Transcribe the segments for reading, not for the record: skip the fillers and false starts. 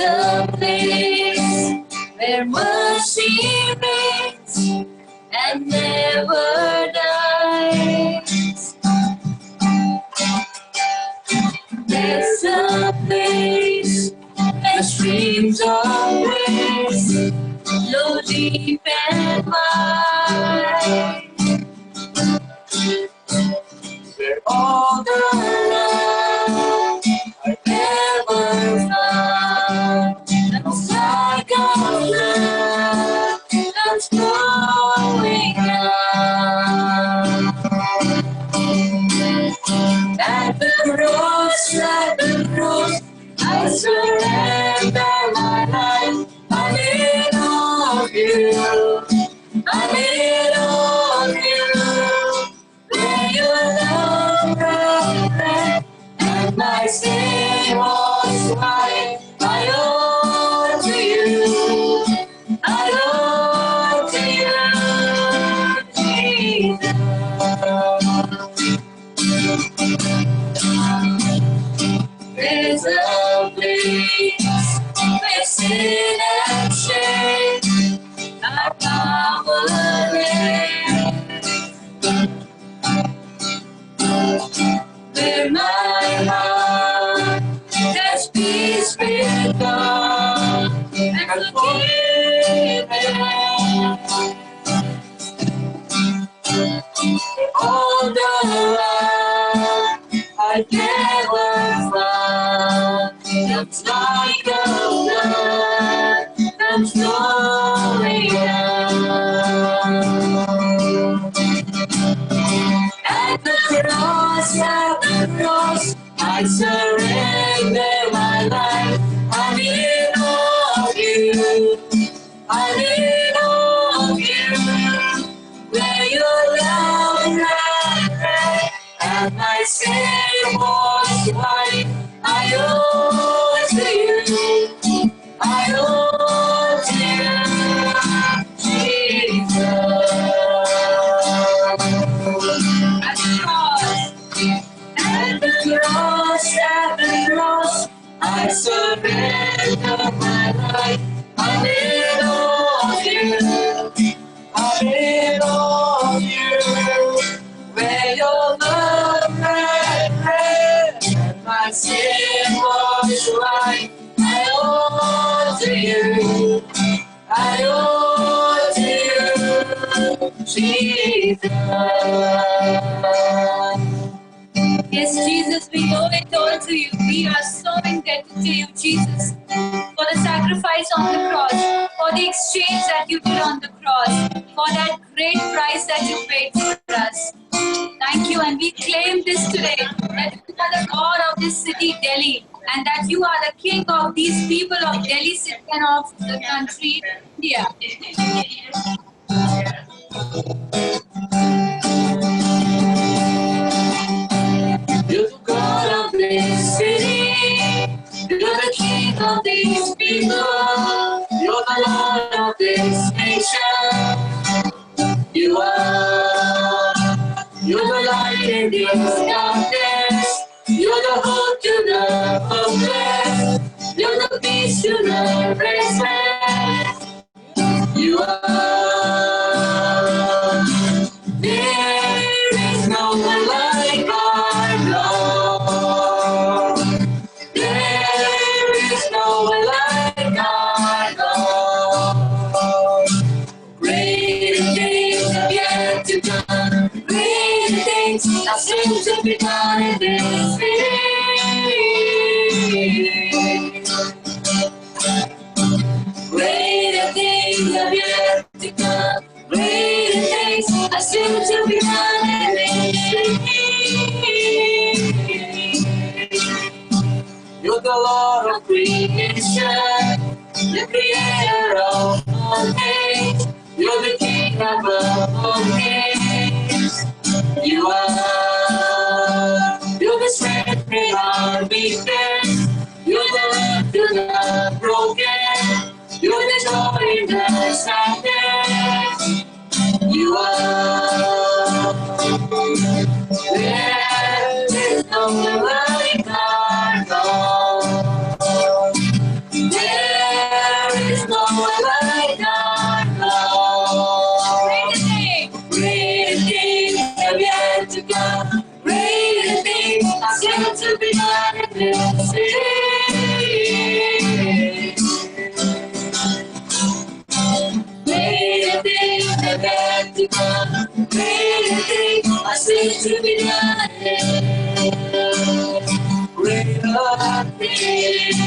a place where mercy reigns and never dies. There's a place where streams of grace flow deep and wide, where all the love I ever found comes like a flood that's flowing down. At the cross, I surrender my life. I'm in all of you. I'm in all of you. Where your love ran and my sin was mine. I owe to you. I owe to you, Jesus. There's a place where sin and shame are powerless, where my heart has peace with God and forgiven. All the love I never found comes like a flood comes flowing down. At the cross, I surrender my life. I'm in all of you. I'm in all of you. Where your love ran and my sin was white. I owe to you. I owe to you, Jesus. At the cross, I surrender my life. I'm in all of you. I'm in all of you. Where your love ran and my sin was white. I owe to you. I owe to you, Jesus. Yes, Jesus, we owe it all to you. We are so indebted to you, Jesus, for the sacrifice on the cross, for the exchange that you did on the cross, for that great price that you paid for us. Thank you, and we claim this today, that you are the God of this city, Delhi, and that you are the King of these people of Delhi city and of the country, India. You're the God of this city. You're the King of these people. You're the Lord of this nation. You are. You're the light in this darkness. You're the hope to the hopeless. You're the peace to the restless. You are. There is no one like our Lord. There is no one like our Lord. Greater things have yet to come. Greater things are soon to be done in this city. Greater things have yet to come. Greater things are soon to be done in this city. You're the Lord of creation, the creator of all things. You're the King of all kings. You are. You're the strength in our weakness. You're the love to the broken. You're the joy in the sadness. You are. There is no one like our God. There yet to come. Greater things are still to be done. Greater things.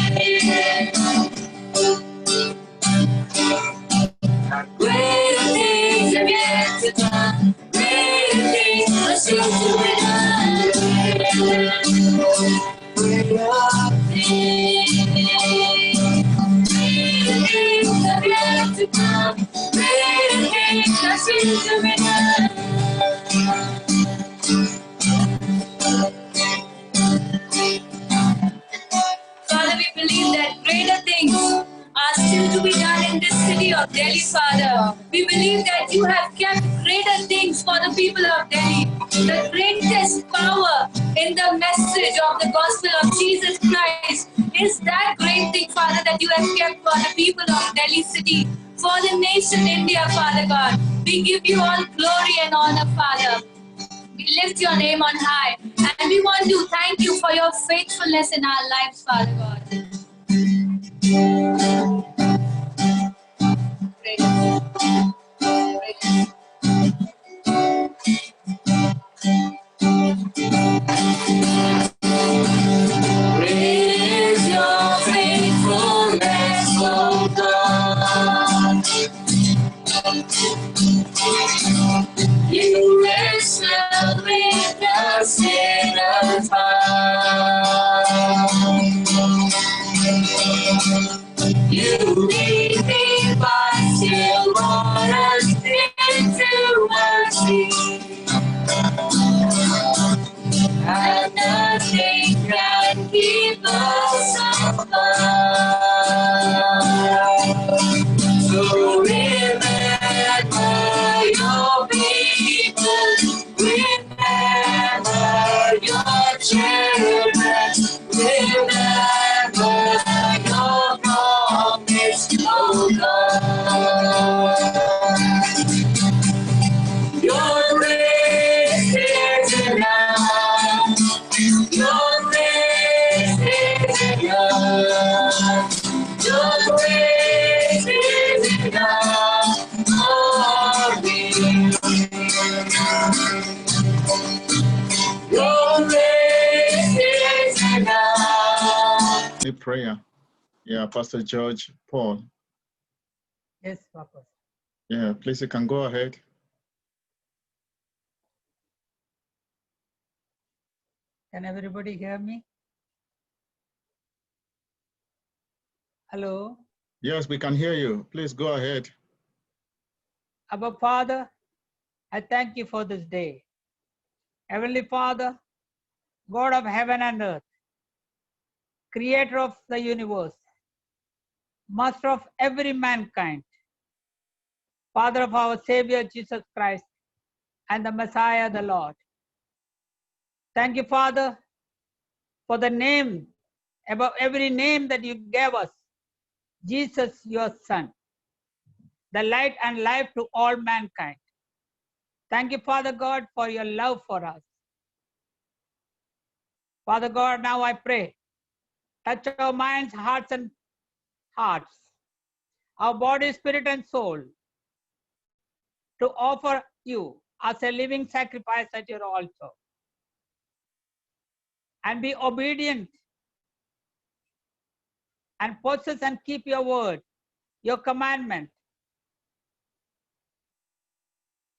Greater things are yet to come. Greater things are still to be done. Greater things are yet to come. Greater things are still to be done. Father, we believe that greater things are still to be done in this city of Delhi, Father. We believe that you have kept greater things for the people of Delhi. The greatest power in the message of the gospel of Jesus Christ is that great thing, Father, that you have kept for the people of Delhi city, for the nation India, Father God. We give you all glory and honor, Father. We lift your name on high, and we want to thank you for your faithfulness in our lives, Father God. Great is your faithfulness, O God. You wrestle with the sinner's heart. You lead me by still waters into mercy, and nothing can keep us apart. So remember your people, remember your children, remember your promise, oh God. Your grace is enough. Your grace is enough. Your grace is enough for me. Your grace is enough. The prayer. Yeah, Pastor George Paul. Yes, Papa. Yeah, please, you can go ahead. Can everybody hear me? Hello? Yes, we can hear you. Please go ahead. Abba Father, I thank you for this day. Heavenly Father, God of heaven and earth, creator of the universe, master of every mankind, Father of our Savior Jesus Christ and the Messiah, the Lord. Thank you, Father, for the name, above every name that you gave us, Jesus, your Son, the light and life to all mankind. Thank you, Father God, for your love for us. Father God, now I pray, touch our minds, hearts, and hearts, our body, spirit, and soul, to offer you as a living sacrifice at your altar. And be obedient and possess and keep your word, your commandment,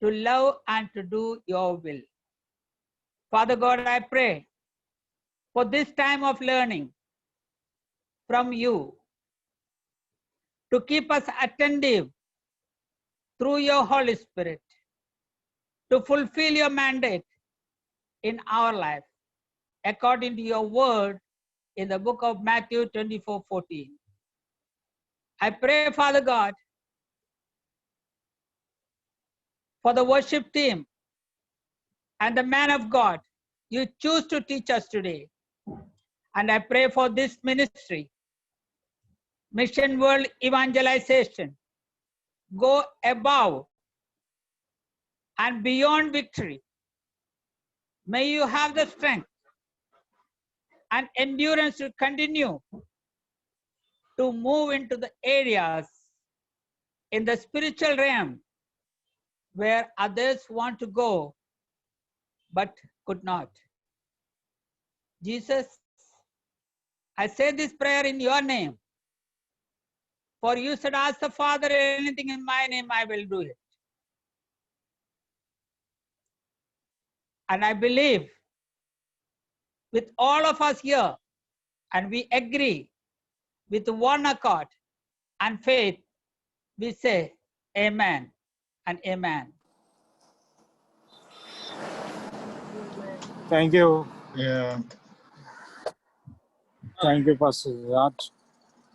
to love and to do your will. Father God, I pray for this time of learning from you, to keep us attentive through your Holy Spirit, to fulfill your mandate in our life, according to your word in the book of Matthew 24:14. I pray, Father God, for the worship team and the man of God you choose to teach us today. And I pray for this ministry, Mission World Evangelization, go above and beyond victory. May you have the strength and endurance to continue to move into the areas in the spiritual realm where others want to go but could not. Jesus, I say this prayer in your name. For you said, ask the Father anything in my name, I will do it. And I believe with all of us here, and we agree with one accord and faith, we say amen and amen. Thank you. Yeah. Thank you, Pastor Raj.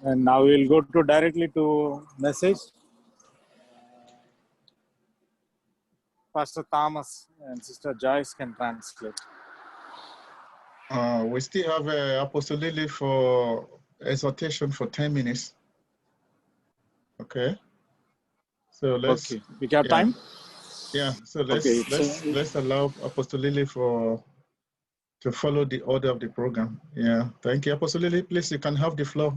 And now we'll go to directly to message. Pastor Thomas and Sister Joyce can translate. We still have Apostle Lily for exhortation for 10 minutes. Okay. So let's. Okay, we have yeah. time? Yeah. So let's Okay, let's allow Apostle Lily to follow the order of the program. Yeah. Thank you, Apostle Lily. Please, you can have the floor.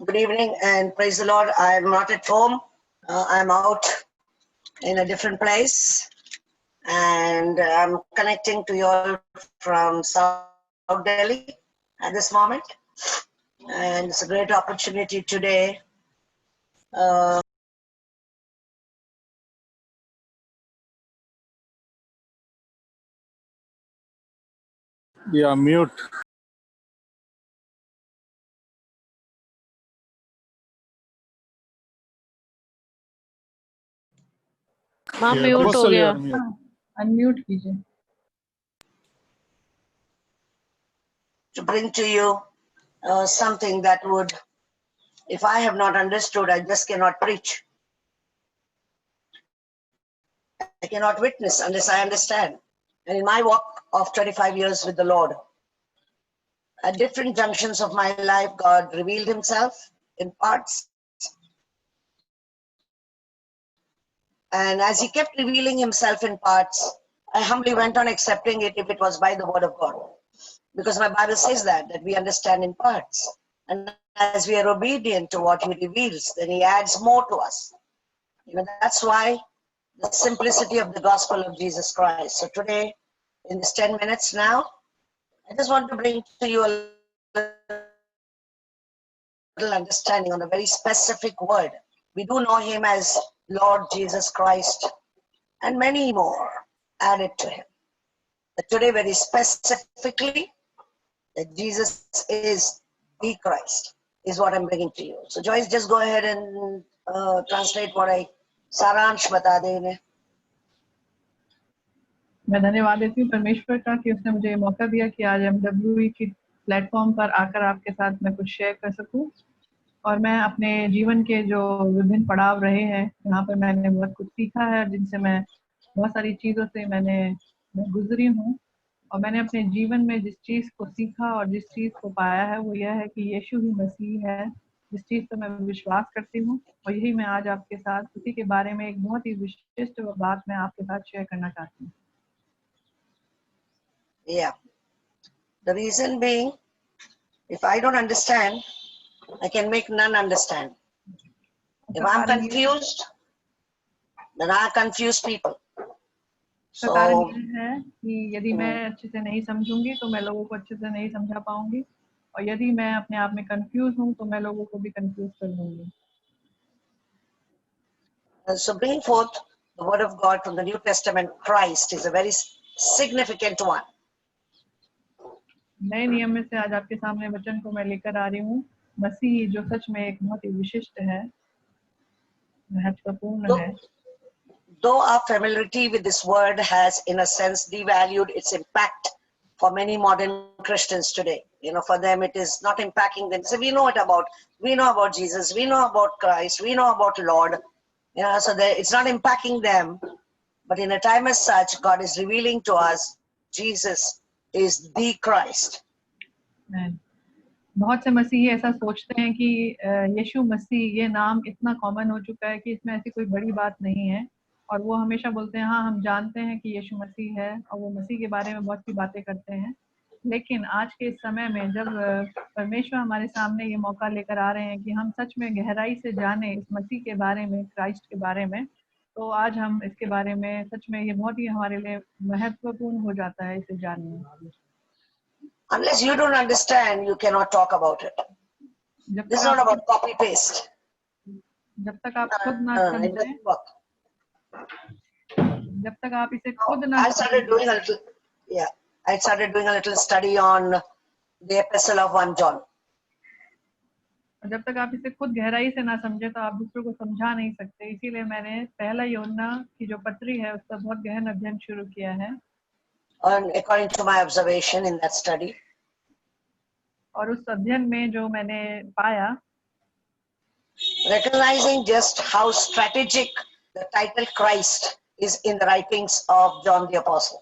Good evening and praise the Lord. I'm not at home. I'm out in a different place and I'm connecting to you all from South Delhi at this moment. And it's a great opportunity today. you are mute. हाँ Yeah, mute हो Apostle, you गया are mute. Unmute कीजिए To bring to you something that would, if I have not understood, I just cannot preach. I cannot witness unless I understand. And in my walk of 25 years with the Lord, at different junctions of my life, God revealed himself in parts. And as he kept revealing himself in parts, I humbly went on accepting it if it was by the word of God. Because my Bible says that we understand in parts. And as we are obedient to what he reveals, then he adds more to us. You know, that's why the simplicity of the gospel of Jesus Christ. So today, in this 10 minutes now, I just want to bring to you a little understanding on a very specific word. We do know him as Lord Jesus Christ and many more added to him. But today, very specifically, that Jesus is the Christ is what I'm bringing to you. So Joyce, just go ahead and translate what I सारांश बता दे इन्हें. मैं धन्यवाद देती हूँ परमेश्वर का कि उसने मुझे मौका दिया कि आज MWE की प्लेटफॉर्म पर आकर आपके साथ मैं कुछ शेयर कर सकूं और मैं अपने जीवन के जो विभिन्न पड़ाव रहे हैं यहाँ पर मैंने बहुत कुछ सीखा है जिनसे मैं बहुत सारी चीज़ों से मैं गुजरी हूँ और मैंने अपने जीवन में जिस चीज़ को सीखा और जिस चीज़ को पाया है वो यह है कि यीशु ही मसीह है जिस चीज़ पर मैं विश्वास करती हूँ और यही मैं आज आपके साथ उसी के बारे में एक बहुत ही विशिष्ट बात मैं आपके साथ शेयर करना चाहती हूँ. Yeah. The reason being, if I don't understand, I can make none understand. If I'm confused, then I confuse people. इसका कारण यह है कि यदि मैं अच्छे से नहीं समझूंगी तो मैं लोगों को अच्छे से नहीं समझा पाऊंगी और यदि मैं अपने आप में कंफ्यूज हूं तो मैं लोगों को भी कंफ्यूज कर दूंगी. So bringing forth the word of God from the New Testament, Christ is a very significant one. नए नियम में से आज आपके सामने वचन को मैं लेकर आ रही हूँ. मसीह जो सच में एक बहुत ही विशिष्ट है, महत्वपूर्ण है. Though our familiarity with this word has, in a sense, devalued its impact for many modern Christians today. You know, for them it is not impacting them. So we know about Jesus, we know about Christ, we know about Lord. You know, so it's not impacting them. But in a time as such, God is revealing to us, Jesus is the Christ. बहुत से मसीही ऐसा सोचते हैं कि यीशु मसीह ये नाम इतना कॉमन हो चुका है कि इसमें ऐसी कोई बड़ी बात नहीं है और वो हमेशा बोलते हैं हाँ हम जानते हैं कि यीशु मसीह है और वो मसीह के बारे में बहुत सी बातें करते हैं लेकिन आज के इस समय में जब परमेश्वर हमारे सामने ये मौका लेकर आ रहे हैं कि हम सच में गहराई से जाने इस मसीह के बारे में, क्राइस्ट के बारे में, तो आज हम इसके बारे में सच में ये बहुत ही हमारे लिए महत्वपूर्ण हो जाता है इसे जानना। Unless you don't understand, you cannot talk about it. जब This is तक not आप about copy paste. खुद ना It समझें, doesn't work. जब तक आप इसे खुद ना I started doing a little, I started doing a little study on the epistle of 1 John. जब तक आप इसे खुद गहराई से ना समझे तो आप दूसरों को समझा नहीं सकते। इसीलिए मैंने पहला यूहन्ना की जो पत्री है उसका बहुत गहन अध्ययन शुरू किया है। And according to my observation in that study, और उस अध्ययन में जो मैंने पाया, recognizing just how strategic the title Christ is in the writings of John the Apostle.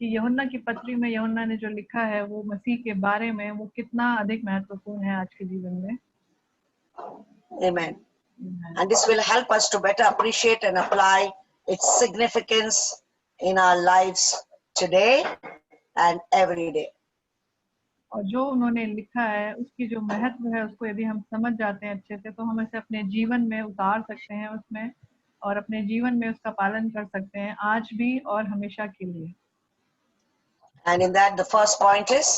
कि यूहन्ना की पत्री में यूहन्ना ने जो लिखा है वो मसीह के बारे में वो कितना अधिक महत्वपूर्ण है आज के जीवन में। Amen. And this will help us to better appreciate and apply its significance in our lives today and every day. और जो उन्होंने लिखा है उसकी जो महत्व है उसको यदि हम समझ जाते हैं अच्छे से तो हम इसे अपने जीवन में उतार सकते हैं उसमें, और अपने जीवन में उसका पालन कर सकते हैं आज भी और हमेशा के लिए। And in that the first point is,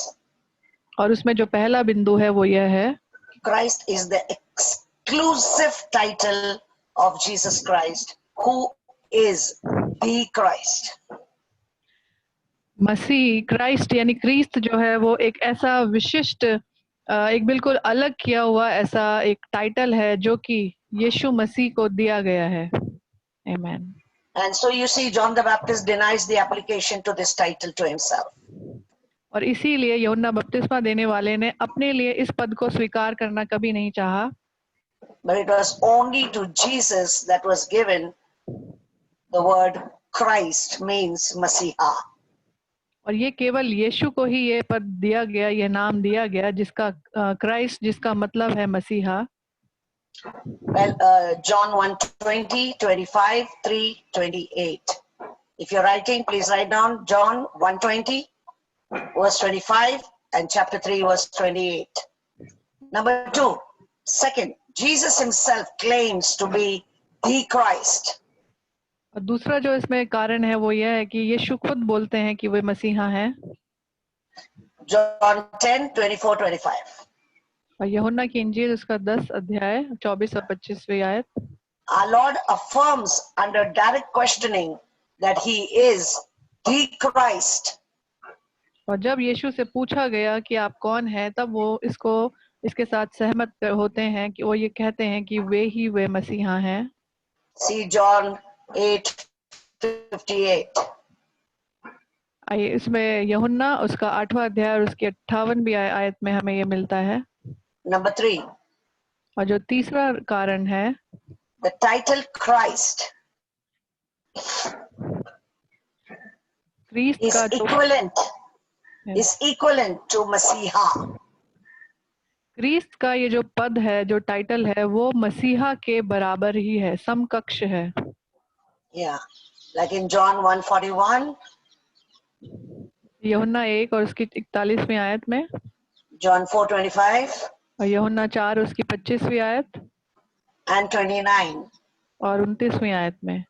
और उसमें जो पहला बिंदु है वो यह है, Christ is the exclusive title of Jesus Christ, who is the Christ. Masih, Christ यानी क्रिस्त जो है वो एक ऐसा विशिष्ट, एक बिल्कुल अलग किया हुआ ऐसा एक टाइटल है जो कि यीशु मसीह को दिया गया है। आमीन। And so you see, John the Baptist denies the application to this title to himself. और इसीलिए यूहन्ना बपतिस्मा देने वाले ने अपने लिए इस पद को स्वीकार करना कभी नहीं चाहा। But it was only to Jesus that was given the word Christ, means Masiha. और ये केवल यीशु को ही ये पद दिया गया, ये नाम दिया गया जिसका क्राइस्ट, जिसका मतलब है मसीहा। Well, John 1:20, 25, 3, 28. If you're writing, please write down John 1:20, verse 25, and chapter 3, verse 28. Number 2, second, Jesus himself claims to be the Christ. और दूसरा जो इसमें कारण है वो यह है कि यीशु खुद बोलते हैं कि वे मसीहा हैं। John 10, 24, 25. और यूहन्ना की इंजील उसका 10 अध्याय 24 और 25वीं आयत। Our Lord affirms under direct questioning that he is the Christ. और जब यीशु से पूछा गया कि आप कौन हैं, तब वो इसके साथ सहमत होते हैं कि वो ये कहते हैं कि वे मसीहा हैं। See John 8:58. आइए इसमें यूहन्ना उसका 8वां अध्याय और उसकी 58वीं आयत में हमें ये मिलता है। Number 3, और जो तीसरा कारण है, the title Christ क्रिस्त is का जो equivalent to Masiha. क्रिस्त का ये जो पद है, जो टाइटल है, वो मसीहा के बराबर ही है, समकक्ष है। Yeah, like in John 1:41, यूहन्ना 1 और उसकी 41वीं आयत में, John 4:25, और यूहन्ना 4 उसकी 25वीं आयत and 29, और 29वीं आयत में,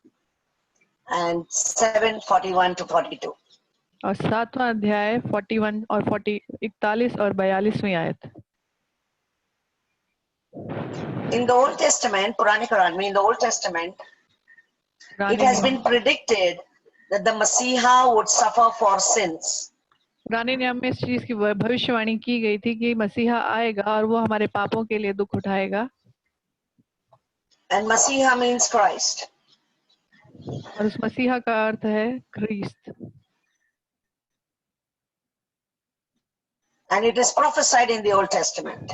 and 7:41 to 42. और 7वां अध्याय 41 और 41 और 42वीं आयत। In the Old Testament, Purane Quran में, in the Old Testament, it has been predicted that the Masiha would suffer for sins. पुराने नियम में इस चीज की भविष्यवाणी की गई थी कि मसीहा आएगा और वो हमारे पापों के लिए दुख उठाएगा। And Masiha means Christ. और उस मसीहा का अर्थ है क्रिस्त। And it is prophesied in the Old Testament.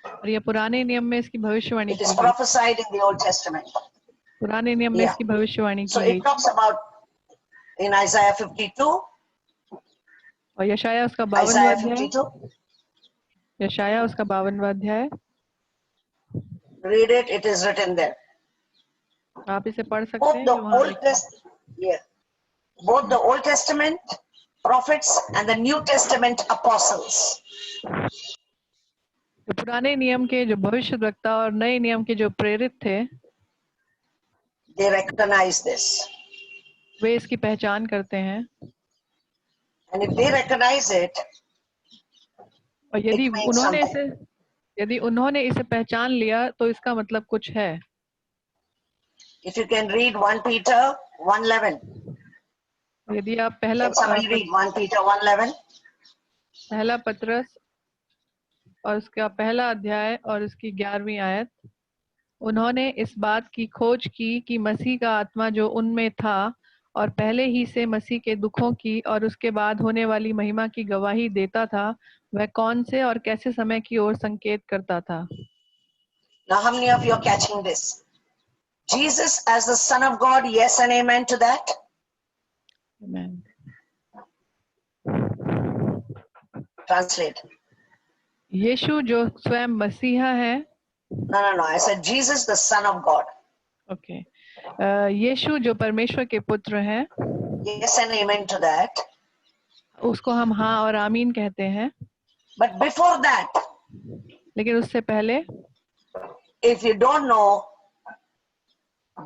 और ये पुराने नियम में इसकी भविष्यवाणी It की is गई। prophesied in the Old Testament. पुराने नियम में इसकी भविष्यवाणी So की it गई। talks about in Isaiah 52. और यशाया उसका Isaiah 52वां अध्याय, 52. यशाया उसका 52वां अध्याय, Read it. It is written there. आप इसे पढ़ सकते Both हैं। the जो वहाँ Old लिखा है। Testament, both the Old Testament prophets and the New Testament apostles. जो पुराने नियम के जो भविष्यद्वक्ता और नए नियम के जो प्रेरित थे, They recognize this. वे इसकी पहचान करते हैं। And if they recognize it, और it means something. यदि उन्होंने इसे पहचान लिया तो इसका मतलब कुछ है। If you can read 1 Peter 1:11. यदि आप Can somebody read 1 Peter 1:11? पहला पत्रस और उसका पहला अध्याय और उसकी 11वीं आयत। उन्होंने इस बात की खोज की कि मसीह का आत्मा जो उनमें था और पहले ही से मसीह के दुखों की और उसके बाद होने वाली महिमा की गवाही देता था, वह कौन से और कैसे समय की ओर संकेत करता था। Now, how many of you are catching this? Jesus as the Son of God, yes and amen to that? Amen. Translate. यीशु जो स्वयं मसीहा है। No. I said Jesus, the Son of God. Okay. यीशु जो परमेश्वर के पुत्र हैं। Yes and amen to that. उसको हम हाँ और आमीन कहते हैं। But before that, लेकिन उससे पहले, if you don't know,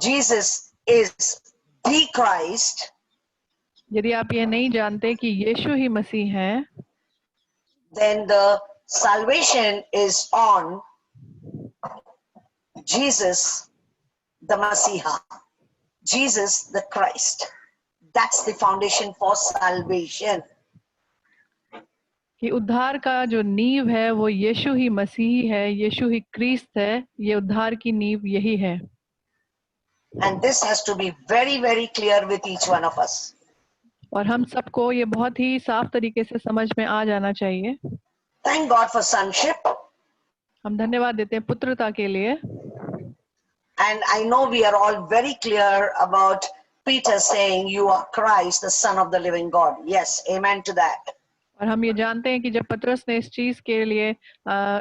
Jesus is the Christ. यदि आप ये नहीं जानते कि यीशु ही मसीह हैं, then the salvation is on Jesus, the Messiah, Jesus, the Christ. That's the foundation for salvation. कि उद्धार का जो नींव है वो यीशु ही मसीह है, यीशु ही क्रिस्त है। ये उद्धार की नींव यही है। And this has to be very, very clear with each one of us. और हम सबको ये बहुत ही साफ तरीके से समझ में आ जाना चाहिए। Thank God for sonship. हम धन्यवाद देते हैं पुत्रता के लिए। And I know we are all very clear about Peter saying, "You are Christ, the Son of the living God." Yes, amen to that. और हम ये जानते हैं कि जब पतरस ने इस चीज के लिए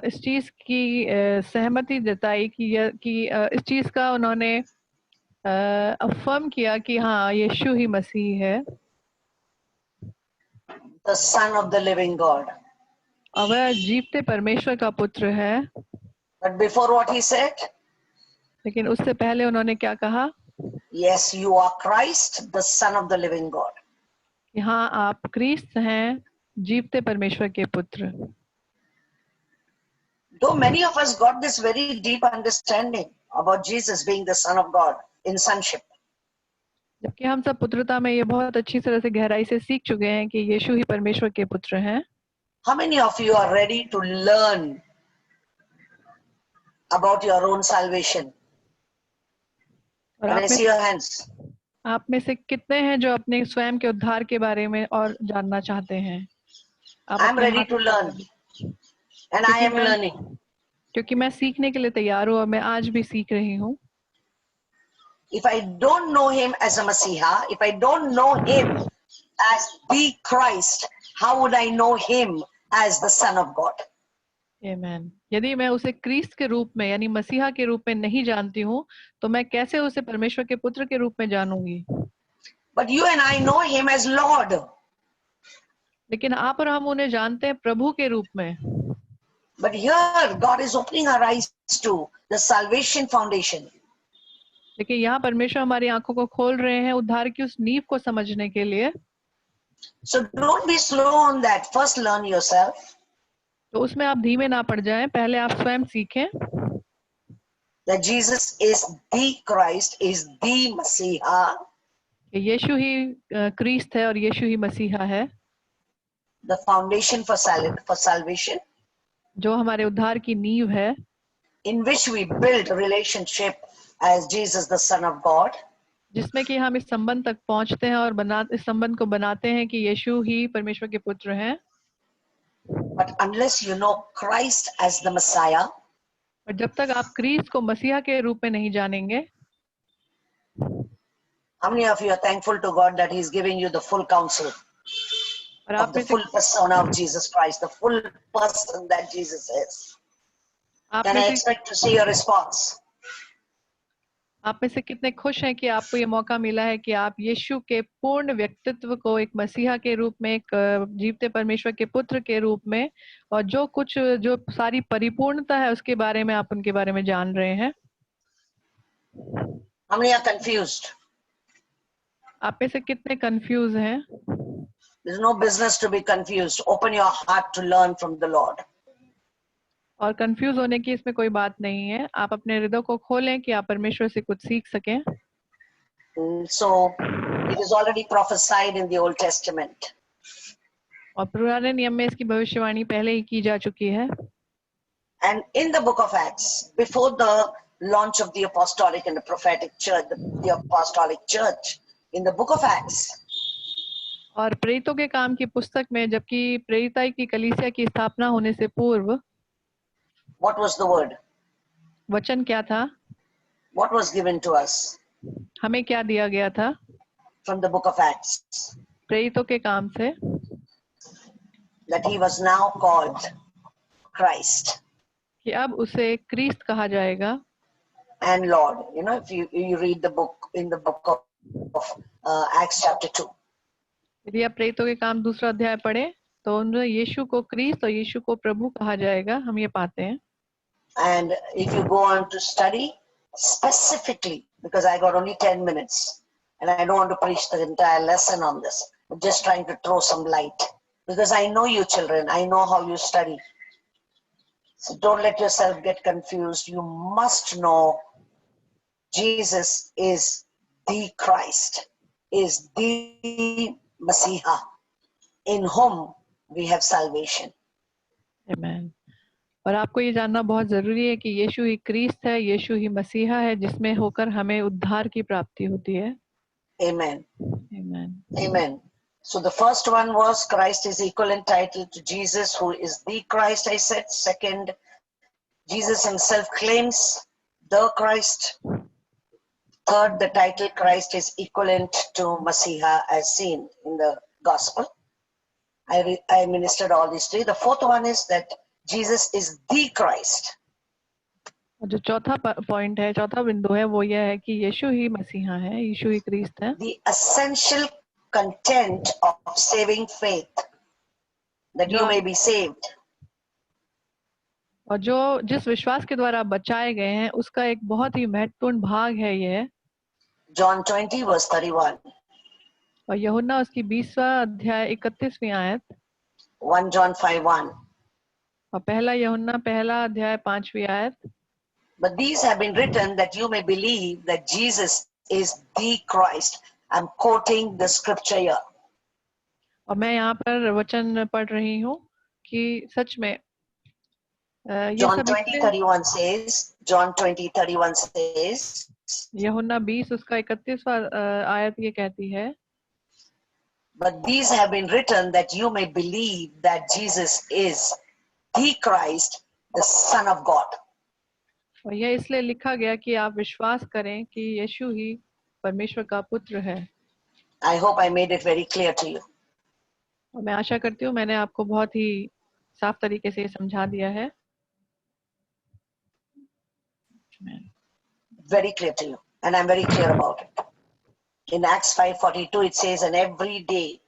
इस चीज की सहमति जताई कि इस चीज का उन्होंने अफर्म किया कि हाँ यीशु ही मसीह है, The Son of the living God. और वह जीवते परमेश्वर का पुत्र है। But before what he said? लेकिन उससे पहले उन्होंने क्या कहा? Yes, you are Christ, the Son of the living God. कि हाँ आप क्रिस्त हैं, जीवते परमेश्वर के पुत्र। Though many of us got this very deep understanding about Jesus being the Son of God in sonship. जबकि हम सब पुत्रता में ये बहुत अच्छी तरह से गहराई से सीख चुके हैं कि यीशु ही परमेश्वर के पुत्र हैं। How many of you are ready to learn about your own salvation? Can I see your hands? आप में से कितने हैं जो अपने स्वयं के उद्धार के बारे में और जानना चाहते हैं? I am ready to learn, and I am learning. क्योंकि मैं सीखने के लिए तैयार हूँ और मैं आज भी सीख रही हूँ। If I don't know him as a Messiah, if I don't know him as the Christ, how would I know him as the Son of God? Amen. यदि मैं उसे क्रिस्त के रूप में यानी मसीहा के रूप में नहीं जानती हूँ, तो मैं कैसे उसे परमेश्वर के पुत्र के रूप में जानूंगी? But you and I know him as Lord. लेकिन आप और हम उन्हें जानते हैं प्रभु के रूप में। But here God is opening our eyes to the salvation foundation. लेकिन यहाँ परमेश्वर हमारी आंखों को खोल रहे हैं उद्धार की उस नींव को समझने के लिए। So don't be slow on that. First learn yourself. तो उसमें आप धीमे ना पड़ जाएं, पहले आप स्वयं सीखें That Jesus is the Christ, is the Messiah. कि यीशु ही क्रिस्त है और यीशु ही मसीहा है। The foundation for salvation. जो हमारे उद्धार की नींव है। In which we build a relationship as Jesus, the Son of God. जिसमें कि हम इस संबंध तक पहुंचते हैं और इस संबंध को बनाते हैं कि यीशु ही परमेश्वर के पुत्र हैं। But unless you know Christ as the Messiah, और जब तक आप क्रिस्त को मसीहा के रूप में नहीं जानेंगे। how many of you are thankful to God that He's giving you the full counsel of the full persona of Jesus Christ, the full person that Jesus is? Can I expect to see your response? आप में से कितने खुश हैं कि आपको ये मौका मिला है कि आप यीशु के पूर्ण व्यक्तित्व को एक मसीहा के रूप में, एक जीवते परमेश्वर के पुत्र के रूप में, और जो कुछ जो सारी परिपूर्णता है उसके बारे में आप उनके बारे में जान रहे हैं? How many are confused? आप में से कितने कंफ्यूज हैं? There's no business to be confused. Open your heart to learn from the Lord. और कंफ्यूज होने की इसमें कोई बात नहीं है। आप अपने हृदय को खोलें कि आप परमेश्वर से कुछ सीख सकें। So it is already prophesied in the Old Testament. और पुराने नियम में इसकी भविष्यवाणी पहले ही की जा चुकी है। And in the book of Acts, before the launch of the apostolic and the prophetic church, the apostolic church, in the book of Acts, और प्रेरितों के काम की पुस्तक में, जबकि प्रेरिताई की कलीसिया की स्थापना होने से पूर्व, what was the word? वचन क्या था? What was given to us हमें क्या दिया गया था from the book of Acts? प्रेरितों के काम से? That he was now called Christ कि अब उसे क्रिस्त कहा जाएगा and Lord. You know, if you read the book, in the book of Acts chapter 2, यदि आप प्रेरितों के काम 2 अध्याय पढ़े तो उन्हें यीशु को क्रिस्त और यीशु को प्रभु कहा जाएगा, हम ये पाते हैं। and if you go on to study specifically, because I got only 10 minutes and I don't want to preach the entire lesson on this, I'm just trying to throw some light, because I know you children, I know how you study. So don't let yourself get confused. You must know Jesus is the Christ, is the Messiah, in whom we have salvation. आमीन। और आपको ये जानना बहुत जरूरी है कि यीशु ही क्रिस्त है, यीशु ही मसीहा है, जिसमें होकर हमें उद्धार की प्राप्ति होती है। Amen. आमीन। Amen. So the first one was Christ is equivalent title to Jesus, who is the Christ, I said. Second, Jesus himself claims the Christ. Third, the title Christ is equivalent to Messiah as seen in the gospel. I ministered all these three. The fourth one is that Jesus is the Christ. और जो चौथा point है, चौथा बिंदु है, वो यह है कि यीशु ही मसीहा है, यीशु ही क्रिस्त है। The essential content of saving faith, that you may be saved. और जो जिस विश्वास के द्वारा बचाए गए हैं उसका एक बहुत ही महत्वपूर्ण भाग है ये। John 20 verse 31. और यूहन्ना उसकी 20वां अध्याय 31वीं आयत। 1 John 5:1. और पहला यूहन्ना पहला अध्याय 5वीं आयत। But these have been written that you may believe that Jesus is the Christ. I'm quoting the scripture here. और मैं यहाँ पर वचन पढ़ रही हूँ कि सच में ये John सब 20:31 says, John 20:31 says, यूहन्ना 20 उसका 31वां आयत ये कहती है, but these have been written that you may believe that Jesus is the Christ, the Son of God. और यह इसलिए लिखा गया कि आप विश्वास करें कि यीशु ही परमेश्वर का पुत्र है। I hope I made it very clear to you. और मैं आशा करती हूँ मैंने आपको बहुत ही साफ तरीके से समझा दिया है। Very clear to you, and I'm very clear about it. In Acts 5:42 it says, and every day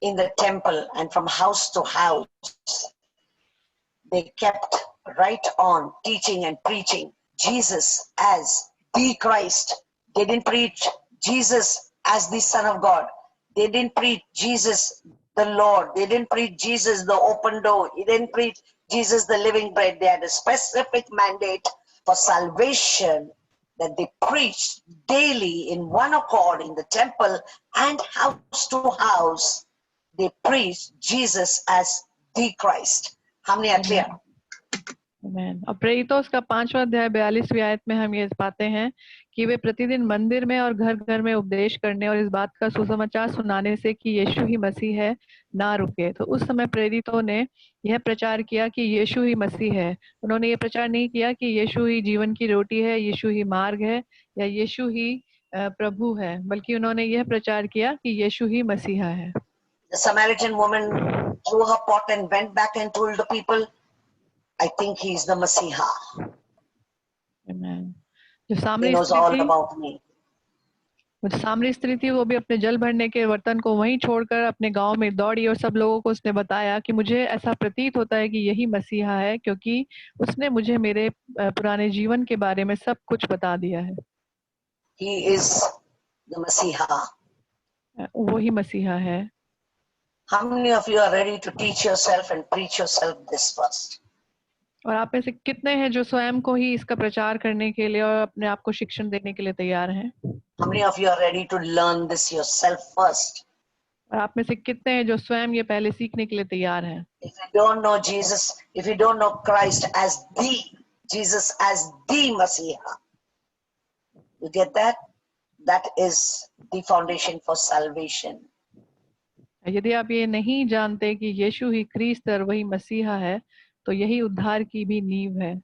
in the temple and from house to house they kept right on teaching and preaching Jesus as the Christ. They didn't preach Jesus as the Son of God. They didn't preach Jesus the Lord. They didn't preach Jesus the open door. He didn't preach Jesus the living bread. They had a specific mandate for salvation that they preached daily in one accord in the temple and house to house. They preached Jesus as the Christ. How many are clear? आमीन। और प्रेरितों उसका 5वां अध्याय 42वीं आयत में हम ये पाते हैं कि वे प्रतिदिन मंदिर में और घर घर में उपदेश करने और इस बात का सुसमाचार सुनाने से कि यीशु ही मसीह है ना रुके। तो उस समय प्रेरितों ने यह प्रचार किया कि यीशु ही मसीह है। उन्होंने ये प्रचार नहीं किया कि यीशु ही जीवन की रोटी है, यीशु ही मार्ग है या यीशु ही प्रभु है, बल्कि उन्होंने यह प्रचार किया कि यीशु ही मसीहा है। The Samaritan woman threw her pot and went back and told the people, I think he is the Messiah. Amen. जो He सामरी knows स्त्री all थी, about me. वो जो सामरी स्त्री थी, वो भी अपने जल भरने के बर्तन को वहीं छोड़कर अपने गांव में दौड़ी और सब लोगों को उसने बताया कि मुझे ऐसा प्रतीत होता है कि यही मसीहा है, क्योंकि उसने मुझे मेरे पुराने जीवन के बारे में सब कुछ बता दिया है। He is the Messiah. वही मसीहा है। How many of you are ready to teach yourself and preach yourself this first? और आप में से कितने हैं जो स्वयं को ही इसका प्रचार करने के लिए और अपने आप को शिक्षण देने के लिए तैयार हैं? How many of you are ready to learn this yourself first? और आप में से कितने हैं जो स्वयं ये पहले सीखने के लिए तैयार हैं? If you don't know Jesus, if you don't know Christ as the Jesus as the Messiah, you get that? That is the foundation for salvation. यदि आप ये नहीं जानते कि यीशु ही ख्रीस्त और वही मसीहा है, तो यही उद्धार की भी नींव है।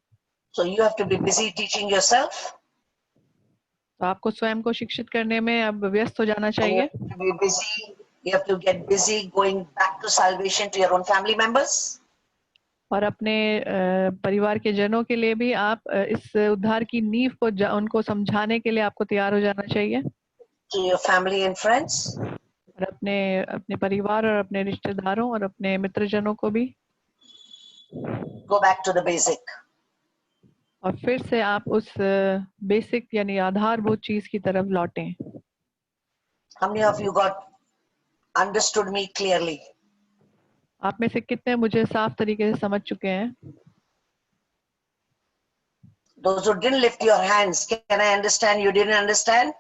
So you have to be busy teaching yourself. तो आपको स्वयं को शिक्षित करने में अब व्यस्त हो जाना And you चाहिए have to be busy. You have to get busy going back to salvation to your own family members. और अपने परिवार के जनों के लिए भी आप इस उद्धार की नींव को उनको समझाने के लिए आपको तैयार हो जाना चाहिए। To your family and friends. और अपने परिवार और अपने रिश्तेदारों और अपने मित्रजनों को भी। Go back to the basic. और फिर से आप उस बेसिक यानी आधारभूत चीज की तरफ लौटें। How many of you got understood me clearly? आप में से कितने मुझे साफ तरीके से समझ चुके हैं? Those who didn't lift your hands, can I understand you didn't understand?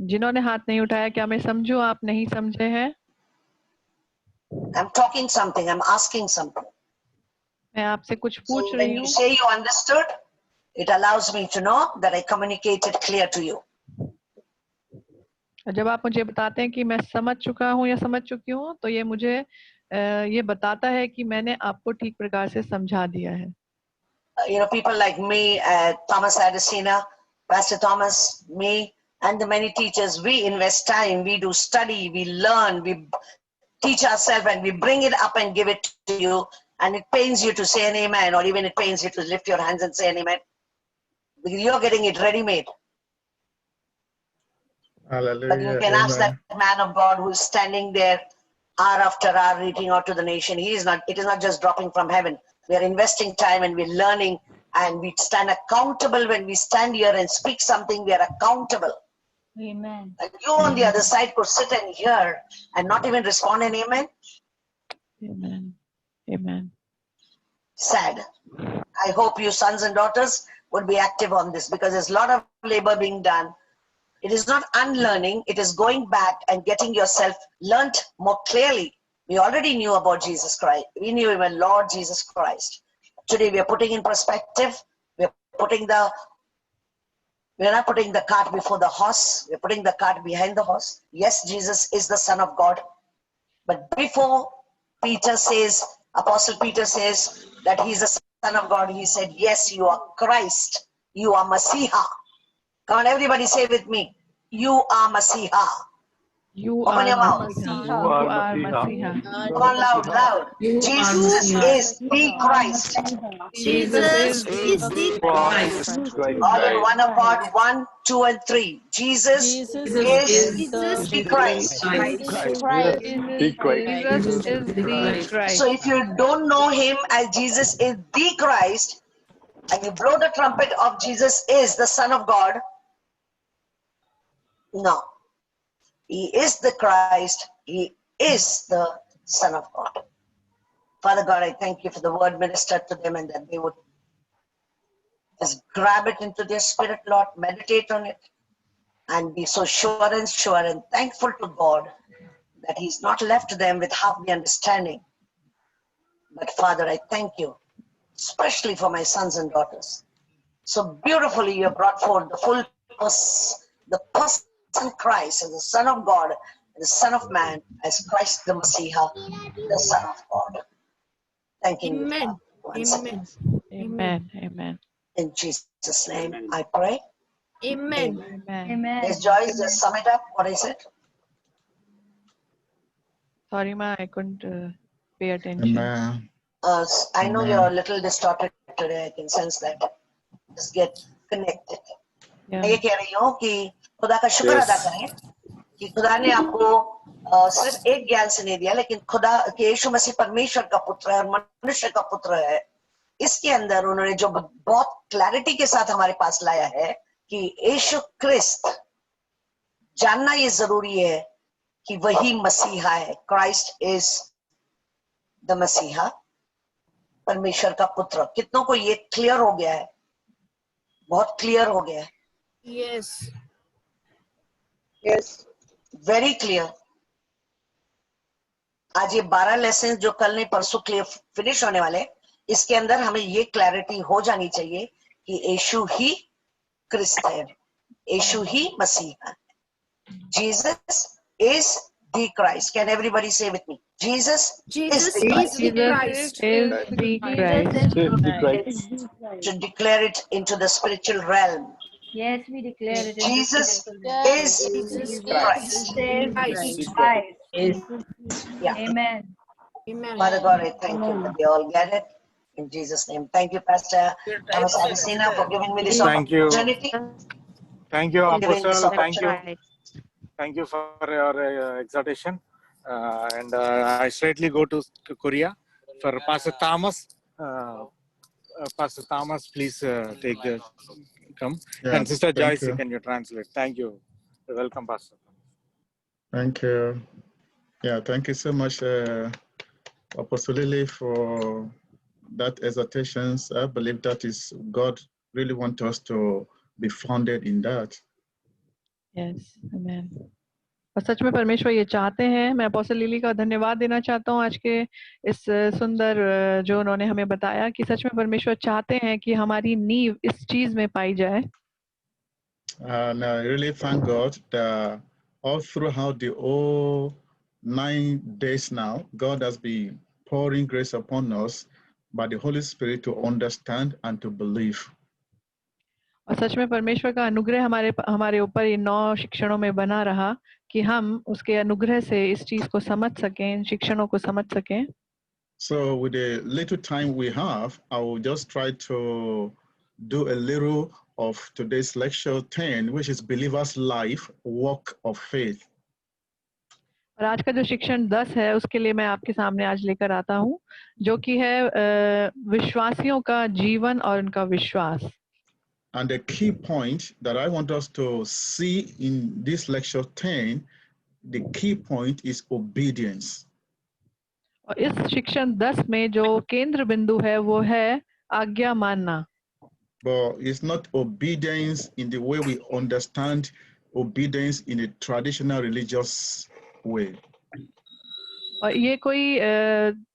जिन्होंने हाथ नहीं उठाया, क्या मैं समझूं आप नहीं समझे हैं? I'm talking something, I'm asking something. मैं आपसे कुछ So पूछ when रही you हूँ। say you understood, it allows me to know that I communicated clear to you. जब आप मुझे बताते हैं कि मैं समझ चुका हूँ या समझ चुकी हूँ, तो ये मुझे ये बताता है कि मैंने आपको ठीक प्रकार से समझा दिया है। You know, people like me, Thomas Adesina, Pastor Thomas, me, and the many teachers, we invest time, we do study, we learn, we teach ourselves, and we bring it up and give it to you. And it pains you to say an amen, or even it pains you to lift your hands and say an amen. Because you're getting it ready-made. But you Hallelujah. can ask Amen. that man of God who is standing there hour after hour reaching out to the nation. It is not just dropping from heaven. We are investing time and we're learning, and we stand accountable when we stand here and speak something. We are accountable. Amen. And you on the other side could sit and hear and not even respond an amen. Amen. Amen. Sad. I hope you sons and daughters would be active on this, because there's a lot of labor being done. It is not unlearning, it is going back and getting yourself learnt more clearly. We already knew about Jesus Christ. We knew him as Lord Jesus Christ. Today we are putting in perspective. We are not putting the cart before the horse. We are putting the cart behind the horse. Yes, Jesus is the Son of God. But before Apostle Peter says that he's the Son of God, he said, yes, you are Christ. You are Messiah. Come on, everybody say with me, you are Messiah. You Open are your mouth. Masiha. You are Masiha. Come on, loud. Jesus is the Christ. Jesus is the Christ. All in one accord, 1, 2, and 3. Jesus Jesus is is the Christ. Christ. Jesus is the Christ. So if you don't know him as Jesus is the Christ, and you blow the trumpet of Jesus is the Son of God, no. He is the Christ. He is the Son of God. Father God, I thank you for the word ministered to them, and that they would just grab it into their spirit, Lord, meditate on it, and be so sure and thankful to God that he's not left them with half the understanding. But Father, I thank you, especially for my sons and daughters. So beautifully you have brought forth the full the person Christ as the Son of God, and the Son of Man as Christ the Messiah, the Son of God. Thanking you, Father, once again. Amen. Amen. In Jesus' name I pray. Amen. Amen. Yes, Joyce, just sum it up. What is it? Sorry, ma, I couldn't pay attention. Amen. I know you're a little distorted today. I can sense that. Just get connected. Yeah. मैं ये कह रही हूँ कि खुदा का शुक्र Yes. अदा करें कि खुदा ने आपको सिर्फ एक ज्ञान से नहीं दिया, लेकिन खुदा के यीशु मसीह परमेश्वर का पुत्र है और मनुष्य का पुत्र है। इसके अंदर उन्होंने जो बहुत क्लैरिटी के साथ हमारे पास लाया है कि यीशु क्रिस्त, जानना ये जरूरी है कि वही मसीहा है। क्राइस्ट इज द मसीहा, परमेश्वर का पुत्र। कितनों को ये क्लियर हो गया है? बहुत क्लियर हो गया है। Yes. Yes, very clear. आज ये 12 लेसन जो कल नहीं परसों क्लियर फिनिश होने वाले, इसके अंदर हमें ये क्लैरिटी हो जानी चाहिए कि यीशु ही क्रिस्त है, यीशु ही मसीहा है। Jesus is the Christ. Can everybody say with me? Jesus Jesus is the is the Jesus Christ. is the Christ. Is the Christ. to declare it into the spiritual realm. Yes, we declare it. Jesus Yes, is Jesus Christ. is Says Christ. Christ. Yeah. Amen. Amen. Father God, I thank you that they all get it. In Jesus' name. Thank you, Pastor Thomas Avicenna, for giving me this Thank you. opportunity. Thank you, For giving this Apostle. Thank you. opportunity. Thank you for your exhortation. And I straightly go to Korea for Pastor Thomas. Pastor Thomas, please take the come. Yeah, And Sister thank Joyce, you. can you translate? Thank you. Welcome, Pastor. Thank you. Yeah, thank you so much, Apostle Lily, for that exhortations. I believe that is God really wants us to be founded in that. Yes, amen. और सच में परमेश्वर ये चाहते हैं। मैं apostle lily का धन्यवाद देना चाहता हूँ आज के इस सुंदर जो उन्होंने हमें बताया कि सच में परमेश्वर चाहते हैं कि हमारी नींव इस चीज में पाई जाए। And I really thank God that all throughout the whole 9 days now, God has been pouring grace upon us by the Holy Spirit to understand and to believe. और सच में परमेश्वर का अनुग्रह हमारे ऊपर इन 9 शिक्षणों में बना रहा कि हम उसके अनुग्रह से इस चीज को समझ सकें, इन शिक्षणों को समझ सकें। So with the little time we have, I will just try to do a little of today's lecture 10, which is Believer's Life, Walk of Faith. और आज का जो शिक्षण 10 है उसके लिए मैं आपके सामने आज लेकर आता हूँ, जो कि है विश्वासियों का जीवन और उनका विश्वास। And the key point that I want us to see in this lecture 10, the key point is obedience. और इस शिक्षण 10 में जो केंद्र बिंदु है वो है आज्ञा मानना। But it's not obedience in the way we understand obedience in a traditional religious way. और ये कोई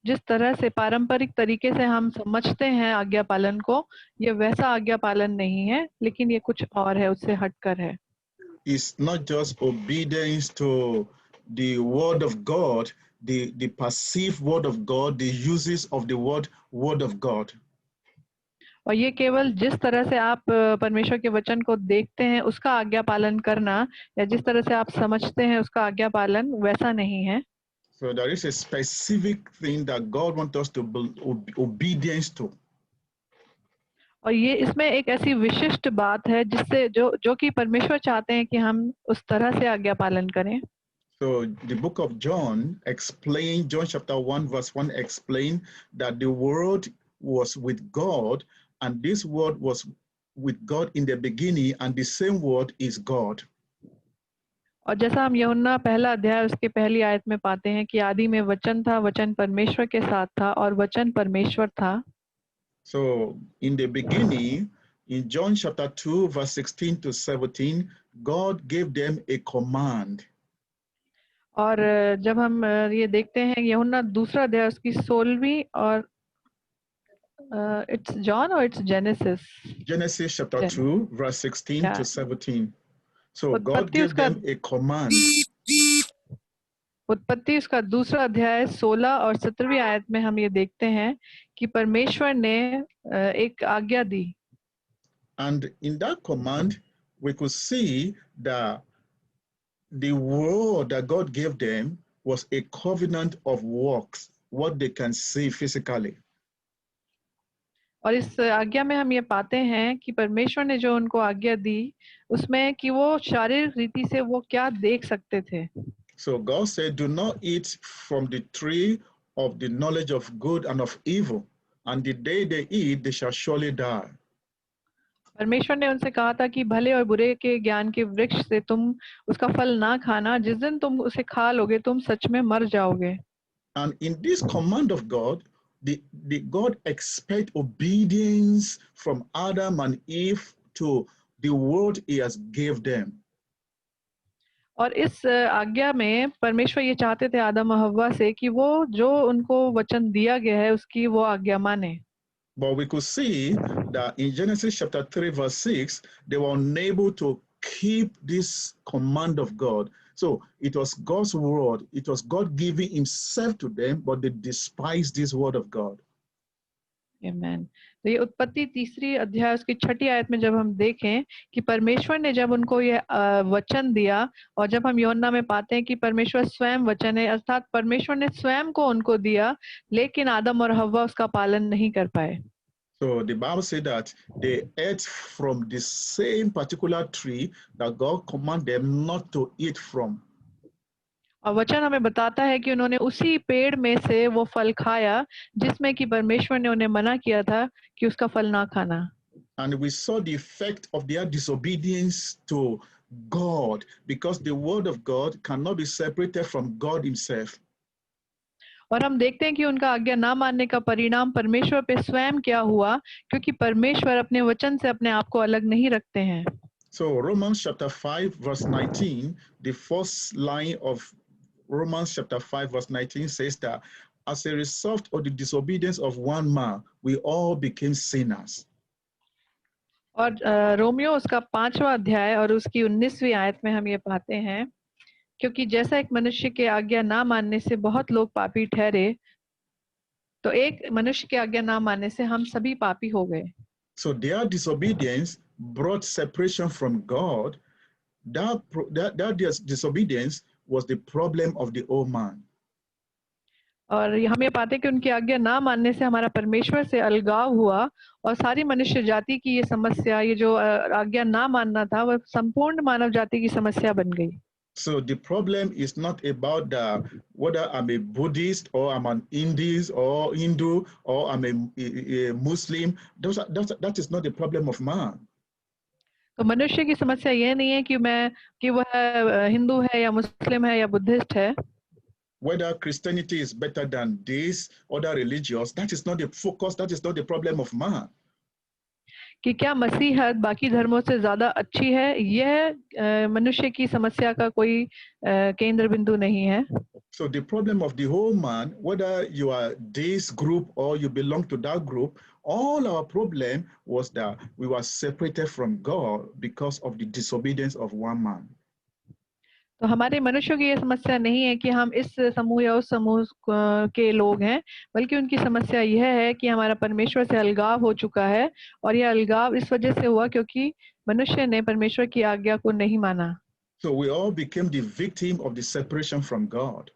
जिस तरह से पारंपरिक तरीके से हम समझते हैं आज्ञा पालन को, ये वैसा आज्ञा पालन नहीं है, लेकिन ये कुछ और है, उससे हटकर है। It's not just obedience to the word of God, the perceived word of God, the uses of the word of God. और ये केवल जिस तरह से आप परमेश्वर के वचन को देखते हैं उसका आज्ञा पालन करना, या जिस तरह से आप समझते हैं उसका आज्ञा पालन, वैसा नहीं है। So there is a specific thing that God wants us to be obedience to. और ये इसमें एक ऐसी विशिष्ट बात है जिससे जो कि परमेश्वर चाहते हैं कि हम उस तरह से आज्ञा पालन करें। So the book of John explain, John chapter 1 verse 1 explain that the word was with God and this word was with God in the beginning and the same word is God. और जैसा हम यूहन्ना पहला अध्याय उसके पहली आयत में पाते हैं कि आदि में वचन था, वचन परमेश्वर के साथ था और वचन परमेश्वर था। So in the beginning, in John chapter 2 verse 16 to 17, God gave them a command. और जब हम ये देखते हैं यूहन्ना दूसरा अध्याय उसकी 16वीं और it's John or it's Genesis? Genesis chapter 2 verse 16 Yeah. to 17. So God उत्पत्ति gave उसका them a command. उत्पत्ति उसका दूसरा अध्याय 16 और 17वीं आयत में हम ये देखते हैं कि परमेश्वर ने एक आज्ञा दी। And in that command, we could see that the word that God gave them was a covenant of works, what they can see physically. और इस आज्ञा में हम ये पाते हैं कि परमेश्वर ने जो उनको आज्ञा दी उसमें कि वो शारीरिक रीति से वो क्या देख सकते थे. So God said, do not eat from the tree of the knowledge of good and of evil, and the day they eat, they shall surely die. परमेश्वर ने उनसे कहा था कि भले और बुरे के ज्ञान के वृक्ष से तुम उसका फल ना खाना, जिस दिन तुम उसे खा लोगे तुम सच में मर जाओगे. And in this command of God, the God expect obedience from Adam and Eve to the word he has gave them. और इस आज्ञा में परमेश्वर ये चाहते थे आदम और हव्वा से कि वो जो उनको वचन दिया गया है उसकी वो आज्ञा माने. But we could see that in Genesis chapter 3 verse 6, they were unable to keep this command of God. So it was God's word, it was God giving himself to them, but they despised this word of God. Amen. तो ये उत्पत्ति 3 अध्याय उसकी 6 आयत में जब हम देखें कि परमेश्वर ने जब उनको ये वचन दिया, और जब हम यूहन्ना में पाते हैं कि परमेश्वर स्वयं वचन है, अर्थात परमेश्वर ने स्वयं को उनको दिया, लेकिन आदम और हव्वा उसका पालन नहीं कर पाए. So the Bible said that they ate from the same particular tree that God commanded them not to eat from. और वचन हमें बताता है कि उन्होंने उसी पेड़ में से वो फल खाया जिसमें कि परमेश्वर ने उन्हें मना किया था कि उसका फल ना खाना. And we saw the effect of their disobedience to God, because the word of God cannot be separated from God himself. और हम देखते हैं कि उनका आज्ञा ना मानने का परिणाम परमेश्वर पे स्वयं क्या हुआ, क्योंकि परमेश्वर अपने वचन से अपने आप को अलग नहीं रखते हैं. So Romans chapter 5 verse 19, the first line of Romans chapter 5 verse 19 says that as a result of the disobedience of one man, we all became sinners. और रोमियो उसका 5वां अध्याय और उसकी 19वीं आयत में हम ये पाते हैं, क्योंकि जैसा एक मनुष्य के आज्ञा ना मानने से बहुत लोग पापी ठहरे, तो एक मनुष्य की आज्ञा ना मानने से हम सभी पापी हो गए. So their disobedience brought separation from God. That disobedience was the problem of the old man. और हम ये पाते हैं कि उनकी आज्ञा ना मानने से हमारा परमेश्वर से अलगाव हुआ, और सारी मनुष्य जाति की ये समस्या, ये जो आज्ञा ना मानना था, वह संपूर्ण मानव जाति की समस्या बन गई. So the problem is not about whether I'm a Buddhist or I'm an Hindu or I'm a Muslim. That is not the problem of man. तो मनुष्य की समस्या ये नहीं है कि वह हिंदू है या मुस्लिम है या बुद्धिस्ट है. Whether Christianity is better than this other religions, that is not the focus, that is not the problem of man. कि क्या मसीहत बाकी धर्मों से ज्यादा अच्छी है, यह मनुष्य की समस्या का कोई केंद्र बिंदु नहीं है. So the problem of the whole man, whether you are this group or you belong to that group, all our problem was that we were separated from God because of the disobedience of one man. तो हमारे मनुष्यों की ये समस्या नहीं है कि हम इस समूह या उस समूह के लोग हैं, बल्कि उनकी समस्या यह है कि हमारा परमेश्वर से अलगाव हो चुका है, और यह अलगाव इस वजह से हुआ क्योंकि मनुष्य ने परमेश्वर की आज्ञा को नहीं माना. So we all became the victim of the separation from God.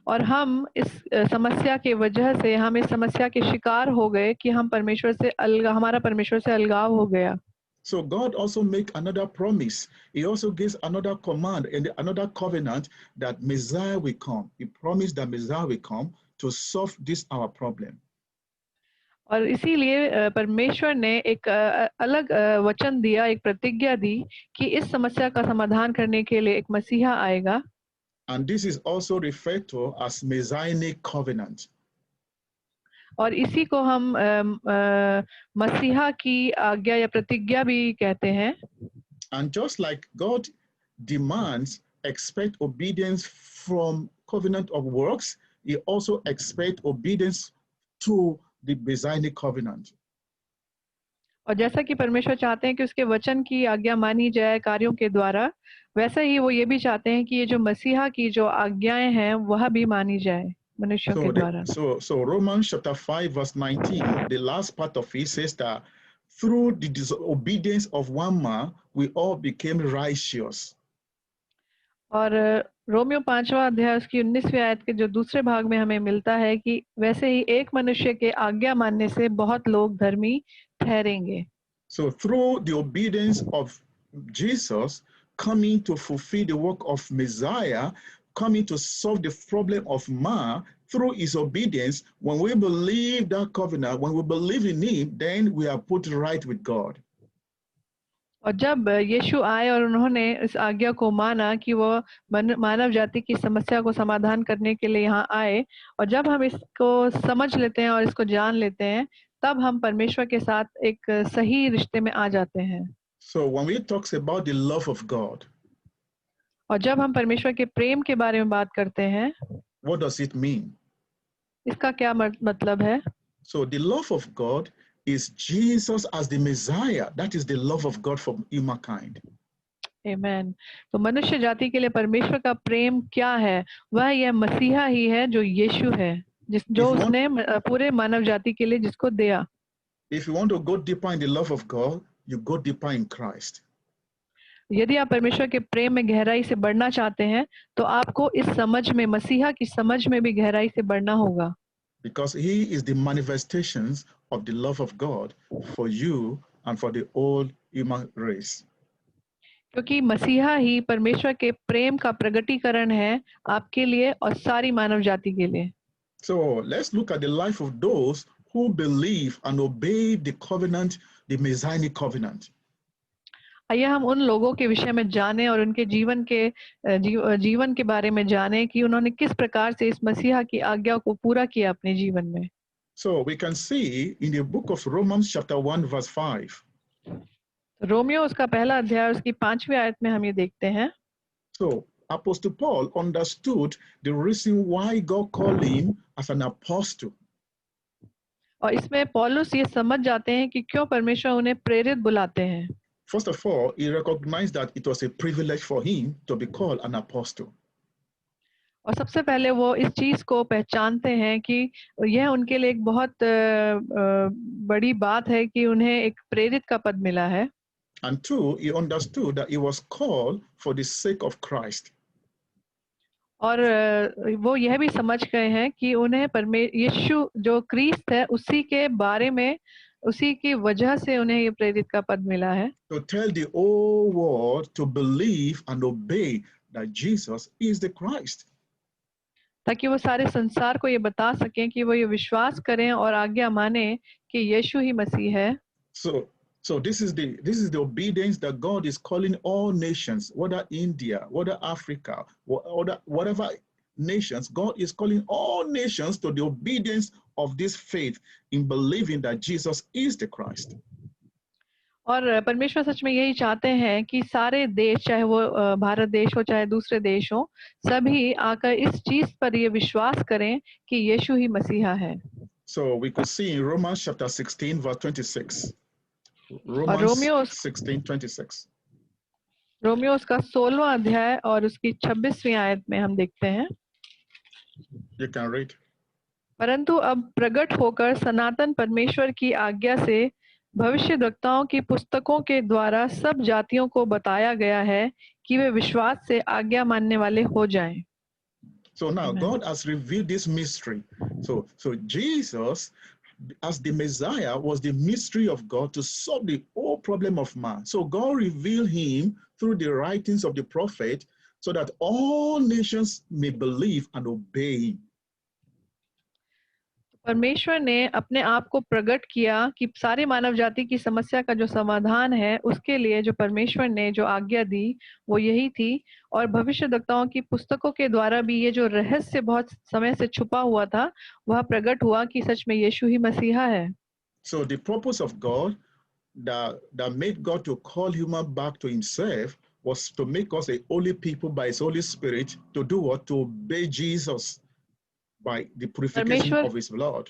और हम इस समस्या के वजह से हम इस समस्या के शिकार हो गए कि हम परमेश्वर से हमारा परमेश्वर से अलगाव हो गया. So God also make another promise. He also gives another command and another covenant that Messiah will come. He promised that Messiah will come to solve this our problem. और इसीलिए परमेश्वर ने एक अलग वचन दिया, एक प्रतिज्ञा दी कि इस समस्या का समाधान करने के लिए एक मसीहा आएगा. And this is also referred to as Messianic covenant. और इसी को हम मसीहा की आज्ञा या प्रतिज्ञा भी कहते हैं. And just like God demands, expect obedience from covenant of works, he also expect obedience to the Messianic covenant. और जैसा कि परमेश्वर चाहते हैं कि उसके वचन की आज्ञा मानी जाए कार्यों के द्वारा, वैसे ही वो ये भी चाहते हैं कि ये जो मसीहा की जो आज्ञाएं हैं वह भी मानी जाए मनुष्यों के द्वारा. So Romans chapter 5 verse 19, the last part of it says that through the disobedience of one man, we all became righteous. और रोमियो 5वां अध्याय उसकी 19वीं आयत के जो दूसरे भाग में हमें मिलता है कि वैसे ही एक मनुष्य के आज्ञा मानने से बहुत लोग धर्मी ठहरेंगे। So through the obedience of Jesus coming to fulfill the work of Messiah, coming to solve the problem of man, through his obedience, when we believe that covenant, when we believe in him, then we are put right with God. और जब यीशु आए और उन्होंने इस आज्ञा को माना कि वो मानव जाति की समस्या को समाधान करने के लिए यहाँ आए, और जब हम इसको समझ लेते हैं और इसको जान लेते हैं, तब हम परमेश्वर के साथ एक सही रिश्ते में आ जाते हैं। So when we talk about the love of God, और जब हम परमेश्वर के प्रेम के बारे में बात करते हैं, what does it mean? इसका क्या मतलब है? So the love of God is Jesus as the Messiah. That is the love of God for humankind. Amen. तो मनुष्य जाति के लिए परमेश्वर का प्रेम क्या है? वह यह मसीहा ही है जो यीशु है, जो उसने पूरे मानव जाति के लिए जिसको दिया। If you want to go deeper in the love of God, you go deeper in Christ. यदि आप परमेश्वर के प्रेम में गहराई से बढ़ना चाहते हैं, तो आपको इस समझ में, मसीहा की समझ में भी गहराई से बढ़ना होगा। Because he is the manifestations of the love of God for you and for the whole human race. क्योंकि मसीहा ही परमेश्वर के प्रेम का प्रगटीकरण है आपके लिए और सारी मानव जाति के लिए। So let's look at the life of those who believe and obey the covenant, the Messianic covenant. आइए हम उन लोगों के विषय में जानें और उनके जीवन के बारे में जानें कि उन्होंने किस प्रकार से इस मसीहा की आज्ञा को पूरा किया अपने जीवन में। So we can see in the book of Romans chapter 1 verse 5. Romeo उसका पहला अध्याय उसकी 5वीं आयत में हम ये देखते हैं। So Apostle Paul understood the reason why God called him as an apostle. और इसमें पौलुस ये समझ जाते हैं कि क्यों परमेश्वर उन्हें प्रेरित बुलाते हैं। First of all, he recognized that it was a privilege for him to be called an apostle. और सबसे पहले वो इस चीज को पहचानते हैं कि यह उनके लिए एक बहुत बड़ी बात है कि उन्हें एक प्रेरित का पद मिला है। And two, he understood that he was called for the sake of Christ. और वो यह भी समझ गए हैं कि उन्हें यीशु जो क्रिस्त है उसी के बारे में, उसी की वजह से उन्हें ये प्रेरित का पद मिला है। To tell the whole world to believe and obey that Jesus is the Christ. ताकि वो सारे संसार को ये बता सकें कि वो ये विश्वास करें और आज्ञा माने कि यीशु ही मसीह है। So this is the obedience that God is calling all nations, whether India, whether Africa, whatever nations, God is calling all nations to the obedience of this faith in believing that Jesus is the Christ. और परमेश्वर सच में यही चाहते हैं कि सारे देश, चाहे वो भारत देश हो चाहे दूसरे देश हो, सभी आकर इस चीज पर ये विश्वास करें कि यीशु ही मसीहा है। So we could see in Romans chapter 16 verse 26. Romans 16:26. Romeo उसका 16वां अध्याय और उसकी 26वीं आयत में हम देखते हैं। You can read. परंतु अब प्रकट होकर सनातन परमेश्वर की आज्ञा से भविष्यद्वक्ताओं की पुस्तकों के द्वारा सब जातियों को बताया गया है कि वे विश्वास से आज्ञा मानने वाले हो जाएं। So now God has revealed this mystery. So Jesus as the Messiah was the mystery of God to solve the whole problem of man. So God revealed him through the writings of the prophet so that all nations may believe and obey him. परमेश्वर ने अपने आप को प्रकट किया कि सारे मानव जाति की समस्या का जो समाधान है उसके लिए जो परमेश्वर ने जो आज्ञा दी वो यही थी, और भविष्यद्वक्ताओं की पुस्तकों के द्वारा भी ये जो रहस्य बहुत समय से छुपा हुआ था वह प्रकट हुआ कि सच में यीशु ही मसीहा है। So the purpose of God that made God to call human back to himself was to make us a holy people by his Holy Spirit to do what? To obey Jesus by the purification of his blood.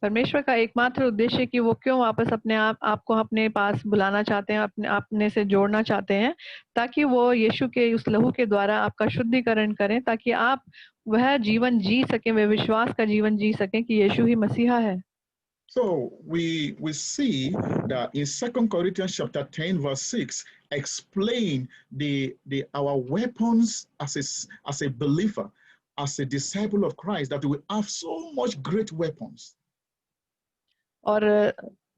परमेश्वर का एकमात्र उद्देश्य कि वो क्यों वापस आपको अपने पास बुलाना चाहते हैं, अपने से जोड़ना चाहते हैं, ताकि वो यीशु के उस लहू के द्वारा आपका शुद्धिकरण करें, ताकि आप वह जीवन जी सकें, वे विश्वास का जीवन जी सकें कि यीशु ही मसीहा है। So we see that in 2 Corinthians chapter 10 verse 6 explain our weapons as a believer, as a disciple of Christ, that we have so much great weapons. और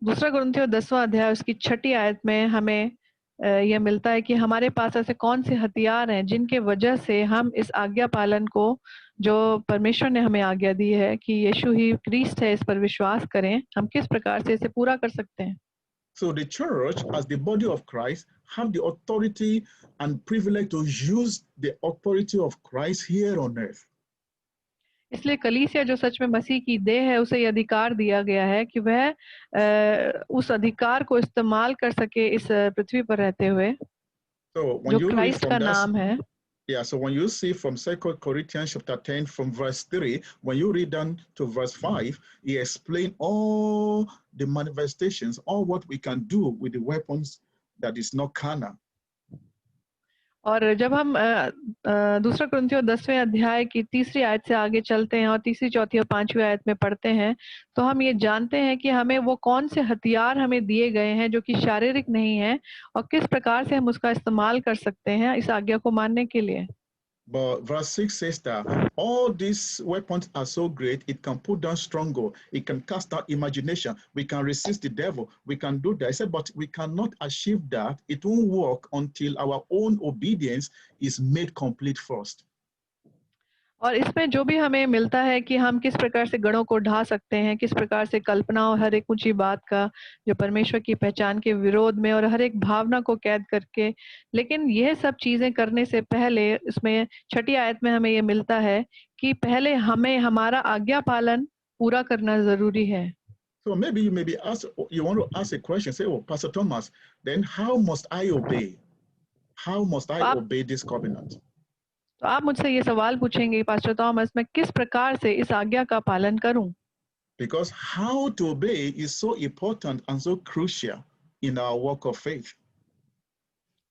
दूसरा कुरिन्थियों 10वां अध्याय उसकी 6ठी आयत में हमें यह मिलता है कि हमारे पास ऐसे कौन से हथियार हैं जिनके वजह से हम इस आज्ञा पालन को, जो परमेश्वर ने हमें आज्ञा दी है कि यीशु ही क्रिस्ट है, इस पर विश्वास करें, हम किस प्रकार से इसे पूरा कर सकते हैं. So the church, as the body of Christ, have the authority and privilege to use the authority of Christ here on earth. इसलिए कलीसिया जो सच में मसीह की देह है, उसे यह अधिकार दिया गया है कि वह उस अधिकार को इस्तेमाल कर सके इस पृथ्वी पर रहते हुए, जो क्राइस्ट का नाम है. Yeah, so when you see from 2 Corinthians chapter 10 from verse 3, when you read down to verse 5, he explained all the manifestations, all what we can do with the weapons that is not carnal. और जब हम दूसरा कुरिन्थियों 10वें अध्याय की 3री आयत से आगे चलते हैं और 3री, 4थी और 5वीं आयत में पढ़ते हैं, तो हम ये जानते हैं कि हमें वो कौन से हथियार हमें दिए गए हैं जो कि शारीरिक नहीं है, और किस प्रकार से हम उसका इस्तेमाल कर सकते हैं इस आज्ञा को मानने के लिए. But verse 6 says that all these weapons are so great, it can put down stronghold, it can cast out imagination, we can resist the devil, we can do that. I said, but we cannot achieve that. It won't work until our own obedience is made complete first. और इसमें जो भी हमें मिलता है कि हम किस प्रकार से गणों को ढा सकते हैं, किस प्रकार से कल्पना और हर एक ऊंची बात का जो परमेश्वर की पहचान के विरोध में और हर एक भावना को कैद करके, लेकिन यह सब चीजें करने से पहले इसमें 6ठी आयत में हमें ये मिलता है कि पहले हमें हमारा आज्ञा पालन पूरा करना जरूरी है. So maybe you want to ask a question, say, oh, Pastor Thomas, then how must I obey? How must I obey this covenant? तो आप मुझसे ये सवाल पूछेंगे, पास्टर थॉमस, मैं किस प्रकार से इस आज्ञा का पालन करूं? Because how to obey is so important and so crucial in our walk of faith.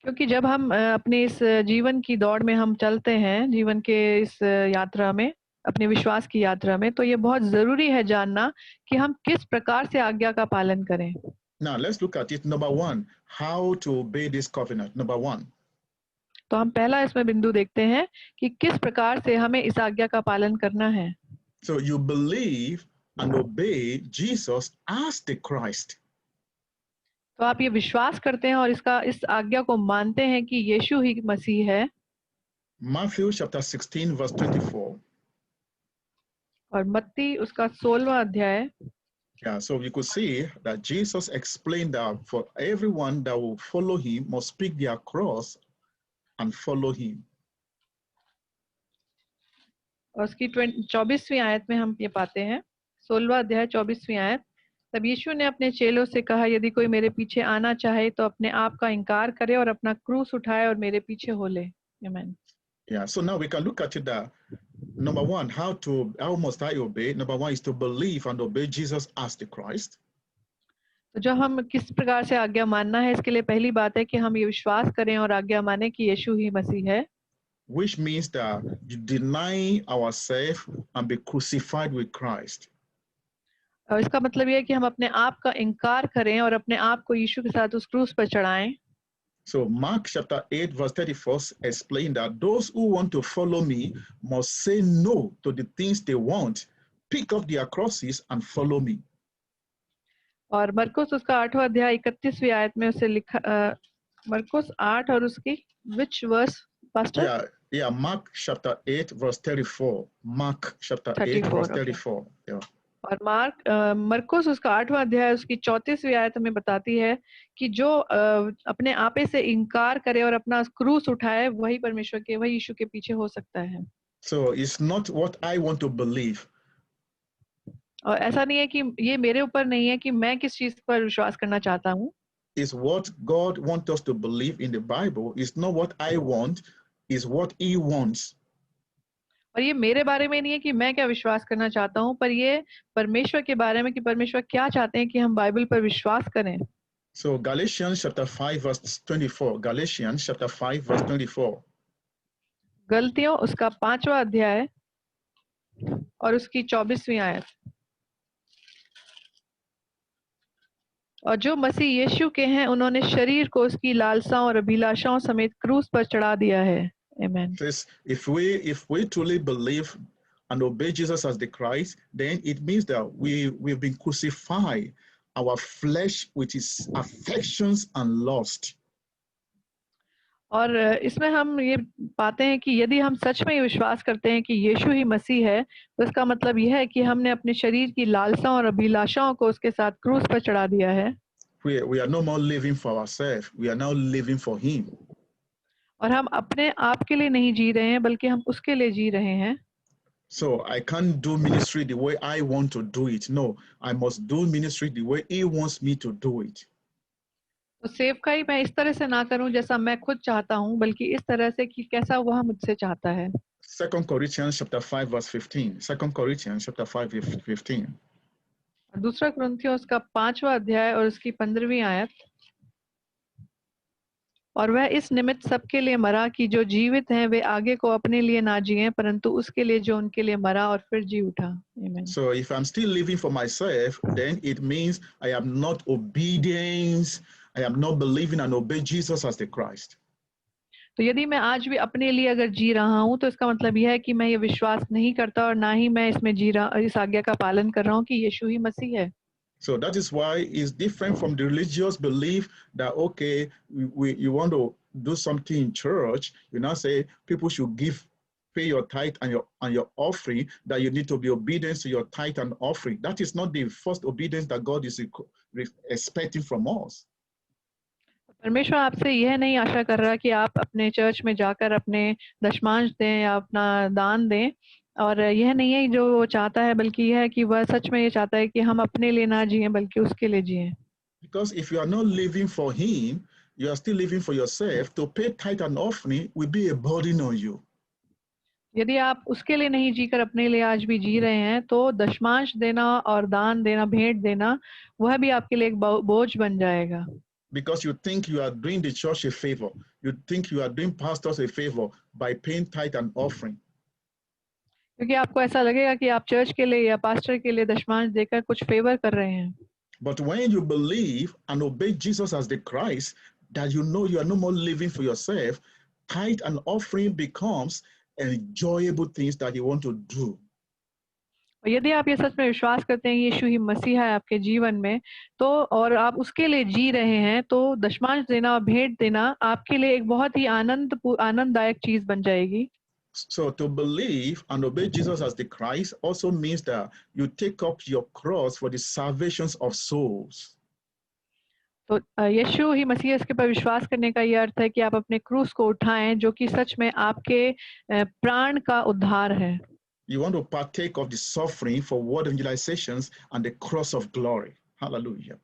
क्योंकि जब हम अपने इस जीवन की दौड़ में हम चलते हैं, जीवन के इस यात्रा में, अपने विश्वास की यात्रा में, तो ये बहुत जरूरी है जानना कि हम किस प्रकार से आज्ञा का पालन करें. Now let's look at it. Number 1, how to obey this covenant. Number 1. तो हम पहला इसमें बिंदु देखते हैं कि किस प्रकार से हमें इस आज्ञा का पालन करना है. So you believe and obey Jesus as the Christ. तो आप ये विश्वास करते हैं और इस आज्ञा को मानते हैं कि यीशु ही मसीह है. Matthew chapter 16 verse 24. और मत्ती उसका 16वां अध्याय. Yeah, so you could see that Jesus explained that for everyone that will follow him must pick their cross and follow him. और उसकी 24वीं आयत में हम ये पाते हैं, 16वां अध्याय 24वीं आयत. तब यीशु ने अपने चेलों से कहा, यदि कोई मेरे पीछे आना चाहे तो अपने आप का इनकार करे और अपना क्रूस उठाए और मेरे पीछे हो ले. आमीन. Yeah, so now we can look at it that number 1, how must I obey? Number 1 is to believe and obey Jesus as the Christ. तो जो हम किस प्रकार से आज्ञा मानना है, इसके लिए पहली बात है कि हम ये विश्वास करें और आज्ञा माने कि यीशु ही मसीह है. Which means that you deny ourselves and be crucified with Christ. और इसका मतलब ये है कि हम अपने आप का इनकार करें और अपने आप को यीशु के साथ उस क्रूस पर चढ़ाएं. So Mark chapter 8 verse 34 explain that those who want to follow me must say no to the things they want, pick up their crosses and follow me. और मरकुस उसका 8वां अध्याय 31वीं आयत में उसे लिखा, मरकुस 8 और उसकी which verse pastor? Yeah, Mark chapter 8 verse 34. Mark chapter 8 verse 34. Yeah. और मरकुस उसका 8वां अध्याय उसकी 34वीं आयत हमें बताती है कि जो अपने आपे से इनकार करे और अपना क्रूस उठाए, वही परमेश्वर के, वही यीशु के पीछे हो सकता है. So it's not what I want to believe. और ऐसा नहीं है कि ये मेरे ऊपर नहीं है कि मैं किस चीज पर विश्वास करना चाहता हूँ. It's what God wants us to believe in the Bible. It's not what I want, it's what He wants. और ये मेरे बारे में नहीं है कि मैं क्या विश्वास करना चाहता हूँ, पर ये परमेश्वर के बारे में कि परमेश्वर क्या चाहते हैं कि हम बाइबल पर विश्वास करें. So Galatians chapter 5 verse 24. Galatians chapter 5 verse 24. गलतियों उसका 5वां अध्याय और उसकी 24वीं आयत. और जो मसीह यीशु के हैं उन्होंने शरीर को उसकी लालसाओं और अभिलाषाओं समेत क्रूस पर चढ़ा दिया है। आमीन। Says, if we truly believe and obey Jesus as the Christ, then it means that we've been crucified our flesh with its affections and lust. और इसमें हम ये पाते हैं कि यदि हम सच में ये विश्वास करते हैं कि यीशु ही मसीह है, तो इसका मतलब यह है कि हमने अपने शरीर की लालसाओं और अभिलाषाओं को उसके साथ क्रूस पर चढ़ा दिया है। We are no more living for ourselves. We are now living for Him. और हम अपने आप के लिए नहीं जी रहे हैं, बल्कि हम उसके लिए जी रहे हैं। So I can't do ministry the way I want to do it. No, I must do ministry the way He wants me to do it. तो सेवकाई मैं इस तरह से ना करूं जैसा मैं खुद चाहता हूं, बल्कि इस तरह से कि कैसा वह मुझसे चाहता है। 2 Corinthians chapter 5 verse 15. 2 Corinthians chapter 5 verse 15. दूसरा कुरिन्थियों उसका 5वां अध्याय और उसकी 15वीं आयत। और वह इस निमित्त सबके लिए मरा कि जो जीवित हैं वे आगे को अपने लिए ना जिएं, परंतु उसके लिए जो उनके लिए मरा और फिर जी उठा। आमीन। So if I'm still living for myself, then it means I am not obedience. I am not believing and obey Jesus as the Christ. तो यदि मैं आज भी अपने लिए अगर जी रहा हूं, तो इसका मतलब यह है कि मैं ये विश्वास नहीं करता और ना ही मैं इसमें इस आज्ञा का पालन कर रहा हूं कि यीशु ही मसीह है। So that is why it's different from the religious belief that, okay, you want to do something in church, you now say people should pay your tithe and your offering, that you need to be obedient to your tithe and offering. That is not the first obedience that God is expecting from us. परमेश्वर आपसे यह नहीं आशा कर रहा कि आप अपने church में जाकर अपने दशमांश दें या अपना दान दें, और यह नहीं है जो वो चाहता है, बल्कि यह है कि वह सच में ये चाहता है कि हम अपने लिए ना जिएं बल्कि उसके लिए जिएं। Because if you are not living for Him, you are still living for yourself. To pay tithe and offering will be a burden on you. यदि आप उसके लिए नहीं जीकर अपने लिए आज भी जी रहे हैं, तो दशमांश देना और दान देना, भेंट देना, वह भी आपके लिए एक बोझ बन जाएगा। Because you think you are doing the church a favor. You think you are doing pastors a favor by paying tithe and offering. क्योंकि आपको ऐसा लगेगा कि आप चर्च के लिए या पास्टर के लिए दशमांश देकर कुछ फेवर कर रहे हैं। But when you believe and obey Jesus as the Christ, that you know you are no more living for yourself, tithe and offering becomes enjoyable things that you want to do. और यदि आप ये सच में विश्वास करते हैं यीशु ही मसीहा है आपके जीवन में, तो और आप उसके लिए जी रहे हैं, तो दशमांश देना और भेंट देना आपके लिए एक बहुत ही आनंददायक चीज बन जाएगी। So to believe and obey Jesus as the Christ also means that you take up your cross for the salvations of souls. तो यीशु ही मसीह, इसके पर विश्वास करने का ये अर्थ है कि आप अपने क्रूस को उठाएं, जो कि सच में आपके प्राण का उद्धार है। You want to partake of the suffering for word evangelizations and the cross of glory. Hallelujah.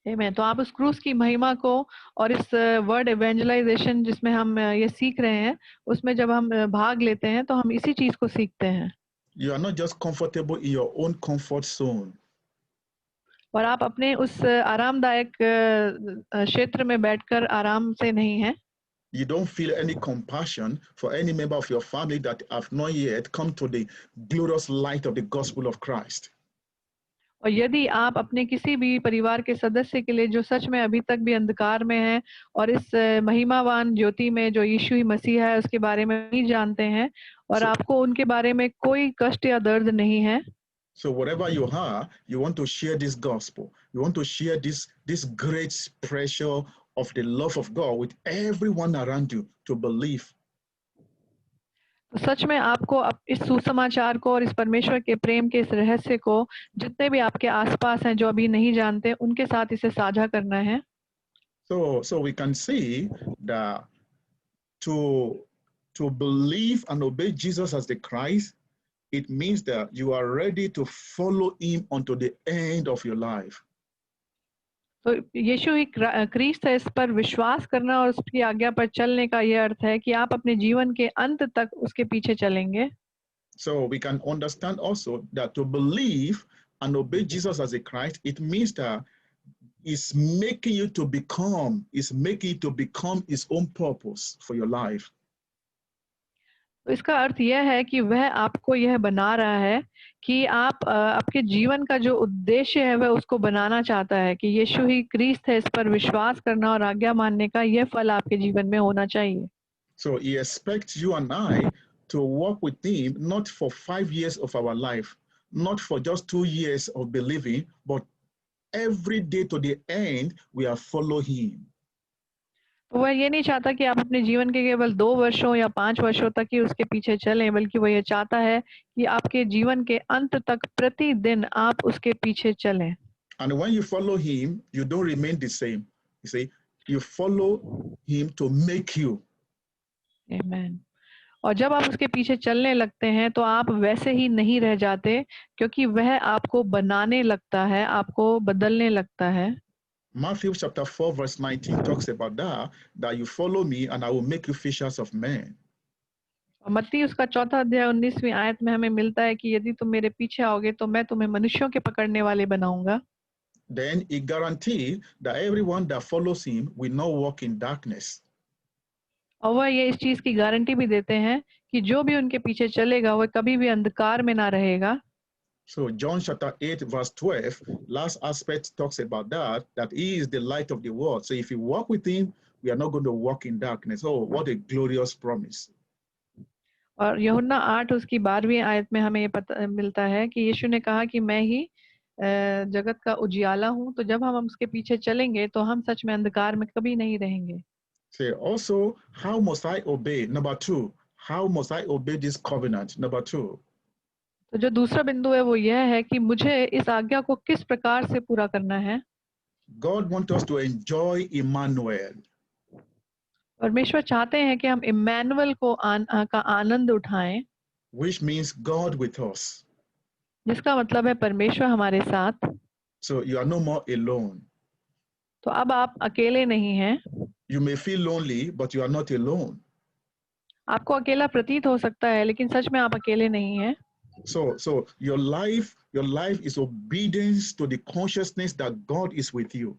आमीन। तो आप उस क्रूस की महिमा को और इस वर्ड इवेंजलाइजेशन जिसमें हम ये सीख रहे हैं, उसमें जब हम भाग लेते हैं तो हम इसी चीज को सीखते हैं। You are not just comfortable in your own comfort zone. और आप अपने उस आरामदायक क्षेत्र में बैठकर आराम से नहीं हैं। You don't feel any compassion for any member of your family that have not yet come to the glorious light of the gospel of Christ. और यदि आप अपने किसी भी परिवार के सदस्य के लिए जो सच में अभी तक भी अंधकार में है और इस महिमावान ज्योति में जो यीशु ही मसीह है उसके बारे में नहीं जानते हैं, और आपको उनके बारे में कोई कष्ट या दर्द नहीं है, So wherever you are, you want to share this gospel. You want to share this great pressure of the love of God with everyone around you to believe. तो सच में आपको इस सुसमाचार को और इस परमेश्वर के प्रेम के इस रहस्य को जितने भी आपके आसपास हैं जो अभी नहीं जानते, उनके साथ इसे साझा करना है। So we can see that to believe and obey Jesus as the Christ, it means that you are ready to follow Him unto the end of your life. तो यीशु ही क्रिस्त है, इस पर विश्वास करना और उसकी आज्ञा पर चलने का यह अर्थ है कि आप अपने जीवन के अंत तक उसके पीछे चलेंगे। So we can understand also that to believe and obey Jesus as a Christ, it means that it's making you to become His own purpose for your life. तो इसका अर्थ यह है कि वह आपको यह बना रहा है कि आप आपके जीवन का जो उद्देश्य है वह उसको बनाना चाहता है कि यीशु ही क्रिस्त है, इस पर विश्वास करना और आज्ञा मानने का यह फल आपके जीवन में होना चाहिए। So he expects you and I to walk with him, not for 5 years of our life, not for just 2 years of believing, but every day to the end, we are follow him. तो वह ये नहीं चाहता कि आप अपने जीवन के केवल 2 वर्षों या 5 वर्षों तक ही उसके पीछे चलें, बल्कि वह ये चाहता है कि आपके जीवन के अंत तक प्रतिदिन आप उसके पीछे चलें। And when you follow him, you don't remain the same. You see, you follow him to make you. आमीन। और जब आप उसके पीछे चलने लगते हैं तो आप वैसे ही नहीं रह जाते, क्योंकि वह आपको बनाने लगता है, आपको बदलने लगता है। Matthew chapter 4 verse 19 talks about that you follow me and I will make you fishers of men. और मत्ती उसका 4 अध्याय 19वीं आयत में हमें मिलता है कि यदि तुम मेरे पीछे आओगे तो मैं तुम्हें मनुष्यों के पकड़ने वाले बनाऊंगा। Then he guaranteed that everyone that follows him will not walk in darkness. और वह ये इस चीज की गारंटी भी देते हैं कि जो भी उनके पीछे चलेगा वह कभी भी अंधकार में ना रहेगा। So John chapter 8 verse 12, last aspect talks about that he is the light of the world. So if you walk with him, we are not going to walk in darkness. Oh, what a glorious promise. और यूहन्ना 8 उसकी 12वीं आयत में हमें ये पता मिलता है कि यीशु ने कहा कि मैं ही जगत का उजियाला हूँ, तो जब हम उसके पीछे चलेंगे तो हम सच में अंधकार में कभी नहीं रहेंगे। So also, how must I obey? Number 2, how must I obey this covenant? Number 2. तो जो दूसरा बिंदु है वो यह है कि मुझे इस आज्ञा को किस प्रकार से पूरा करना है। God wants us to enjoy Emmanuel. परमेश्वर चाहते हैं कि हम इम्मानुएल को का आनंद उठाएं, which means God with us. जिसका मतलब है परमेश्वर हमारे साथ। So you are no more alone. तो अब आप अकेले नहीं हैं। You may feel lonely, but you are not alone. आपको अकेला प्रतीत हो सकता है, लेकिन सच में आप अकेले नहीं हैं। So your life is obedience to the consciousness that God is with you.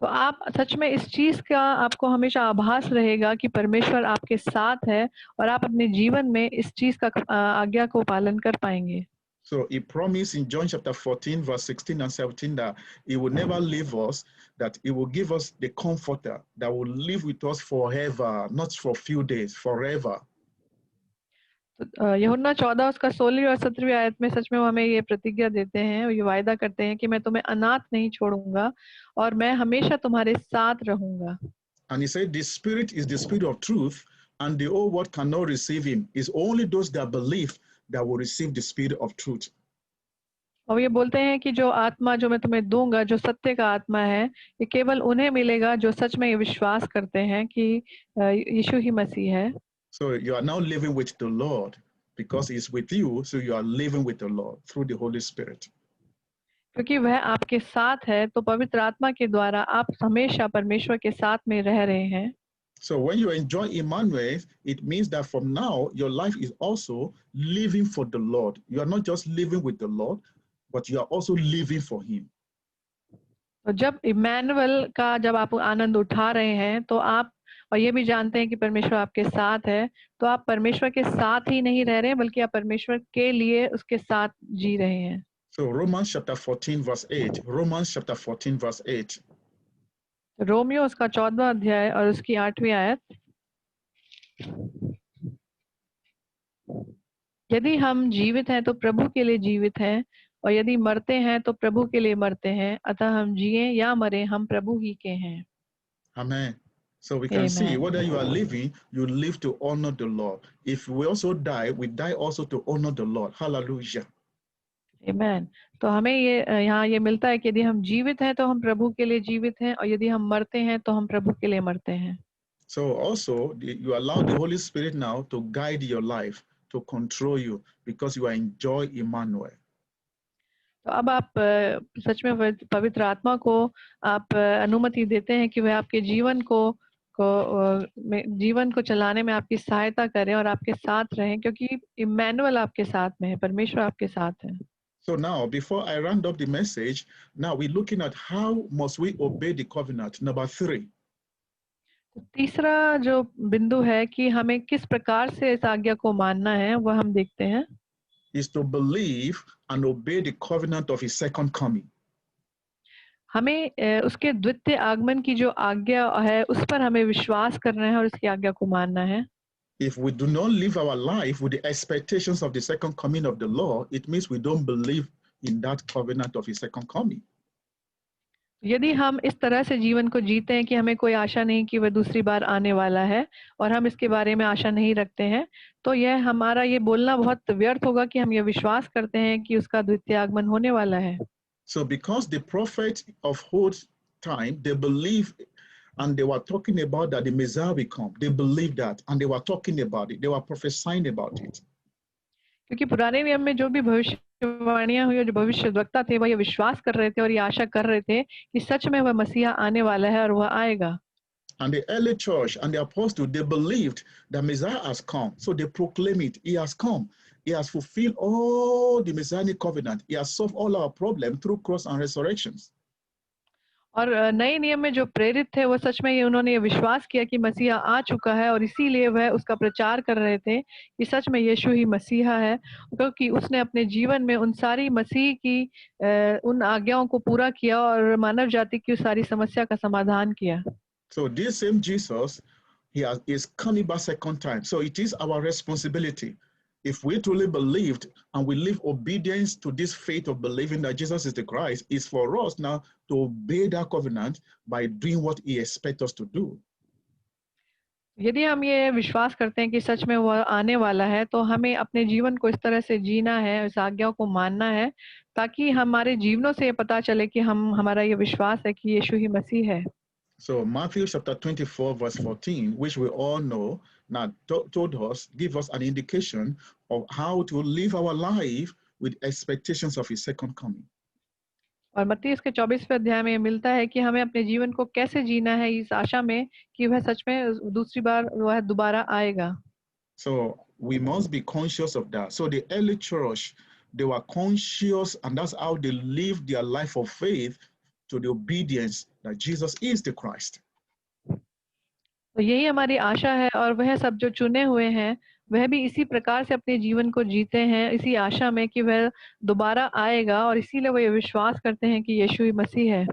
तो आप सच में इस चीज का आपको हमेशा आभास रहेगा कि परमेश्वर आपके साथ है और आप अपने जीवन में इस चीज का आज्ञा को पालन कर पाएंगे। So he promised in John chapter 14 verse 16 and 17 that he will never leave us, that he will give us the comforter that will live with us forever, not for a few days, forever. तो यूहन्ना 14 उसका 16वीं और 17वीं आयत में सच में वो हमें ये प्रतिज्ञा देते हैं और ये वायदा करते हैं कि मैं तुम्हें अनाथ नहीं छोड़ूंगा और मैं हमेशा तुम्हारे साथ रहूंगा। And he said, the spirit is the spirit of truth, and the whole world cannot receive him. It's only those that believe that will receive the spirit of truth. और ये बोलते हैं कि जो आत्मा जो मैं तुम्हें दूंगा, जो सत्य का आत्मा है, ये केवल उन्हें मिलेगा जो सच में ये विश्वास करते हैं कि यीशु ही मसीह है। So you are now living with the Lord because he's with you, so you are living with the Lord through the Holy Spirit. क्योंकि वह आपके साथ है, तो पवित्र आत्मा के द्वारा आप हमेशा परमेश्वर के साथ में रह रहे हैं। So when you enjoy Emmanuel, it means that from now your life is also living for the Lord. You are not just living with the Lord, but you are also living for him. तो जब Immanuel का जब आप आनंद उठा रहे हैं तो आप और ये भी जानते हैं कि परमेश्वर आपके साथ है, तो आप परमेश्वर के साथ ही नहीं रह रहे हैं, बल्कि आप परमेश्वर के लिए उसके साथ जी रहे हैं। So Romans chapter 14 verse 8. Romans chapter 14 verse 8. Romeo उसका 14वां अध्याय और उसकी 8वीं आयत। यदि हम जीवित हैं तो प्रभु के लिए जीवित हैं, और यदि मरते हैं तो प्रभु के लिए मरते हैं, अतः हम जिए या मरे हम प्रभु ही के हैं। Amen. So we can see whether you are living, you live to honor the Lord. If we also die, we die also to honor the Lord. Hallelujah. आमीन। तो हमें ये यहाँ ये मिलता है कि यदि हम जीवित हैं तो हम प्रभु के लिए जीवित हैं, और यदि हम मरते हैं तो हम प्रभु के लिए मरते हैं। So also you allow the Holy Spirit now to guide your life, to control you, because you are enjoy Emmanuel. तो अब आप सच में पवित्र आत्मा को आप अनुमति देते हैं कि वह आपके जीवन को चलाने में आपकी सहायता करें और आपके साथ रहें, क्योंकि इम्मानुएल आपके साथ में है, परमेश्वर आपके साथ है। So now, before I round up the message, now we're looking at how must we obey the covenant. Number 3. तो तीसरा जो बिंदु है कि हमें किस प्रकार से इस आज्ञा को मानना है, वह हम देखते हैं, is to believe and obey the covenant of his second coming. हमें उसके द्वितीय आगमन की जो आज्ञा है उस पर हमें विश्वास करना है और उसकी आज्ञा को मानना है। If we do not live our life with the expectations of the second coming of the Lord, it means we don't believe in that covenant of his second coming. यदि हम इस तरह से जीवन को जीते हैं कि हमें कोई आशा नहीं कि वह दूसरी बार आने वाला है और हम इसके बारे में आशा नहीं रखते हैं, तो यह हमारा ये बोलना बहुत व्यर्थ होगा कि हम ये विश्वास करते हैं कि उसका द्वितीय आगमन होने वाला है। So because the prophets of old time, they believe and they were talking about that the Messiah will come. They believed that and they were talking about it. They were prophesying about it. क्योंकि पुराने नियम में जो भी भविष्यवाणियां हुई और जो भविष्यद्वक्ता थे वह ये विश्वास कर रहे थे और ये आशा कर रहे थे कि सच में वह मसीहा आने वाला है और वह आएगा। And the early church and the apostles, they believed that Messiah has come. So they proclaim it. He has come. He has fulfilled all the Messianic covenant. He has solved all our problems through cross and resurrections. और नए नियम में जो प्रेरित थे वो सच में ये उन्होंने ये विश्वास किया कि मसीहा आ चुका है और इसीलिए वह उसका प्रचार कर रहे थे कि सच में यीशु ही मसीहा है, क्योंकि उसने अपने जीवन में उन सारी मसीह की उन आज्ञाओं को पूरा किया और मानव जाति की उस सारी समस्या का समाधान किया। So this same Jesus, is coming back second time. So it is our responsibility. If we truly believed and we live obedience to this faith of believing that Jesus is the Christ, it's for us now to obey that covenant by doing what he expects us to do. यदि हम ये विश्वास करते हैं कि सच में वह आने वाला है, तो हमें अपने जीवन को इस तरह से जीना है, इस आज्ञाओं को मानना है, ताकि हमारे जीवनों से ये पता चले कि हमारा ये विश्वास है कि यीशु ही मसीह है। So Matthew chapter 24 verse 14, which we all know, now told us, give us an indication of how to live our life with expectations of his second coming. और मत्ती इसके 24वें अध्याय में मिलता है कि हमें अपने जीवन को कैसे जीना है इस आशा में कि वह सच में दूसरी बार वह दोबारा आएगा। So we must be conscious of that. So the early church, they were conscious, and that's how they lived their life of faith to the obedience that Jesus is the Christ. तो यही हमारी आशा है और वह सब जो चुने हुए हैं वह भी इसी प्रकार से अपने जीवन को जीते हैं, इसी आशा में कि वह दोबारा आएगा और इसीलिए वो ये विश्वास करते हैं कि यीशु ही मसीह है।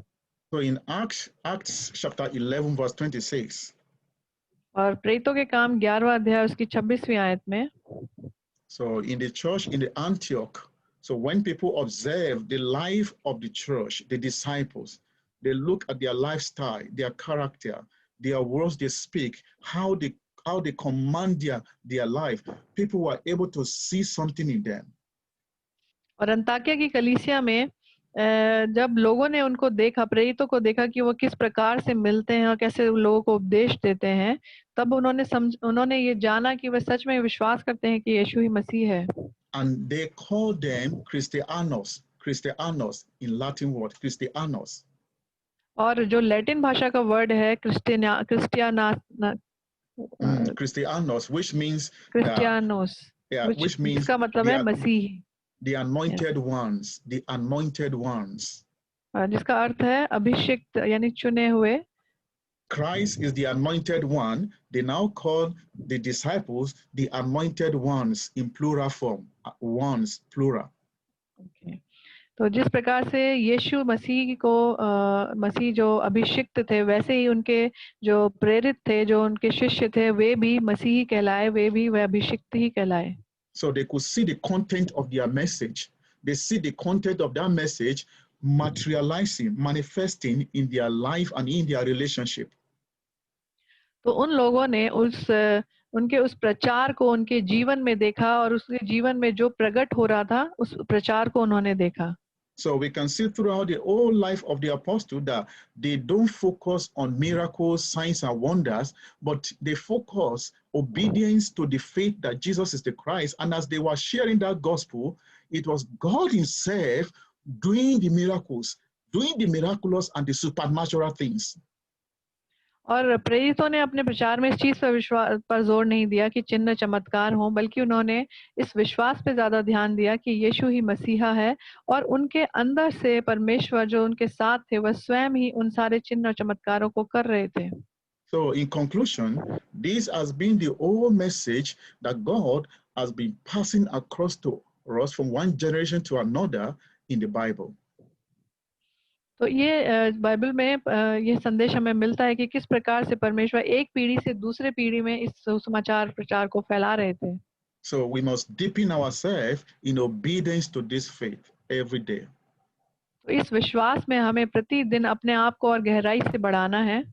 So in Acts chapter 11 verse 26. और प्रेरितों के काम 11वां अध्याय उसकी 26वीं आयत में, So in the church in the Antioch, so when people observe the life of the church, the disciples, they look at their lifestyle, their character, their words they speak, how they command their life, people were able to see something in them. और अंताकिया की कलीसिया में जब लोगों ने उनको देखा, प्रेरितों को देखा कि वो किस प्रकार से मिलते हैं और कैसे लोगों को उपदेश देते हैं, तब उन्होंने ये जाना कि वह सच में विश्वास करते हैं कि यीशु ही मसीह है। And they call them Christianos in Latin word, Christianos. और जो लैटिन भाषा का वर्ड है Christianos, which means क्रिस्टियानोस, which means इसका मतलब है मसीही, the anointed ones, the anointed ones. जिसका अर्थ है अभिषिक्त यानी चुने हुए। Christ is the anointed one. They now call the disciples the anointed ones in plural form, ones plural. Okay. तो जिस प्रकार से यीशु मसीह को मसीह जो अभिषिक्त थे, वैसे ही उनके जो प्रेरित थे, जो उनके शिष्य थे, वे भी मसीही कहलाए, वे भी वह अभिषिक्त ही कहलाए। So they could see the content of their message. They see the content of that message materializing, manifesting in their life and in their relationship. तो उन लोगों ने उनके उस प्रचार को उनके जीवन में देखा और उसके जीवन में जो प्रकट हो रहा था उस प्रचार को उन्होंने देखा। So we can see throughout the whole life of the apostle that they don't focus on miracles, signs, and wonders, but they focus obedience to the faith that Jesus is the Christ. And as they were sharing that gospel, it was God himself doing the miracles, doing the miraculous and the supernatural things. और प्रेरितों ने अपने प्रचार में इस चीज पर विश्वास पर जोर नहीं दिया कि चिन्ह चमत्कार हों, बल्कि उन्होंने इस विश्वास पे ज्यादा ध्यान दिया कि यीशु ही मसीहा है और उनके अंदर से परमेश्वर जो उनके साथ थे वह स्वयं ही उन सारे चिन्ह और चमत्कारों को कर रहे थे। So in conclusion, this has been the whole message that God has been passing across to us from one generation to another in the Bible. तो ये बाइबल में ये संदेश हमें मिलता है कि किस प्रकार से परमेश्वर एक पीढ़ी से दूसरे पीढ़ी में इस सुसमाचार प्रचार को फैला रहे थे. So we must deepen ourselves in obedience to this faith every day. तो इस विश्वास में हमें प्रतिदिन अपने आप को और गहराई से बढ़ाना है.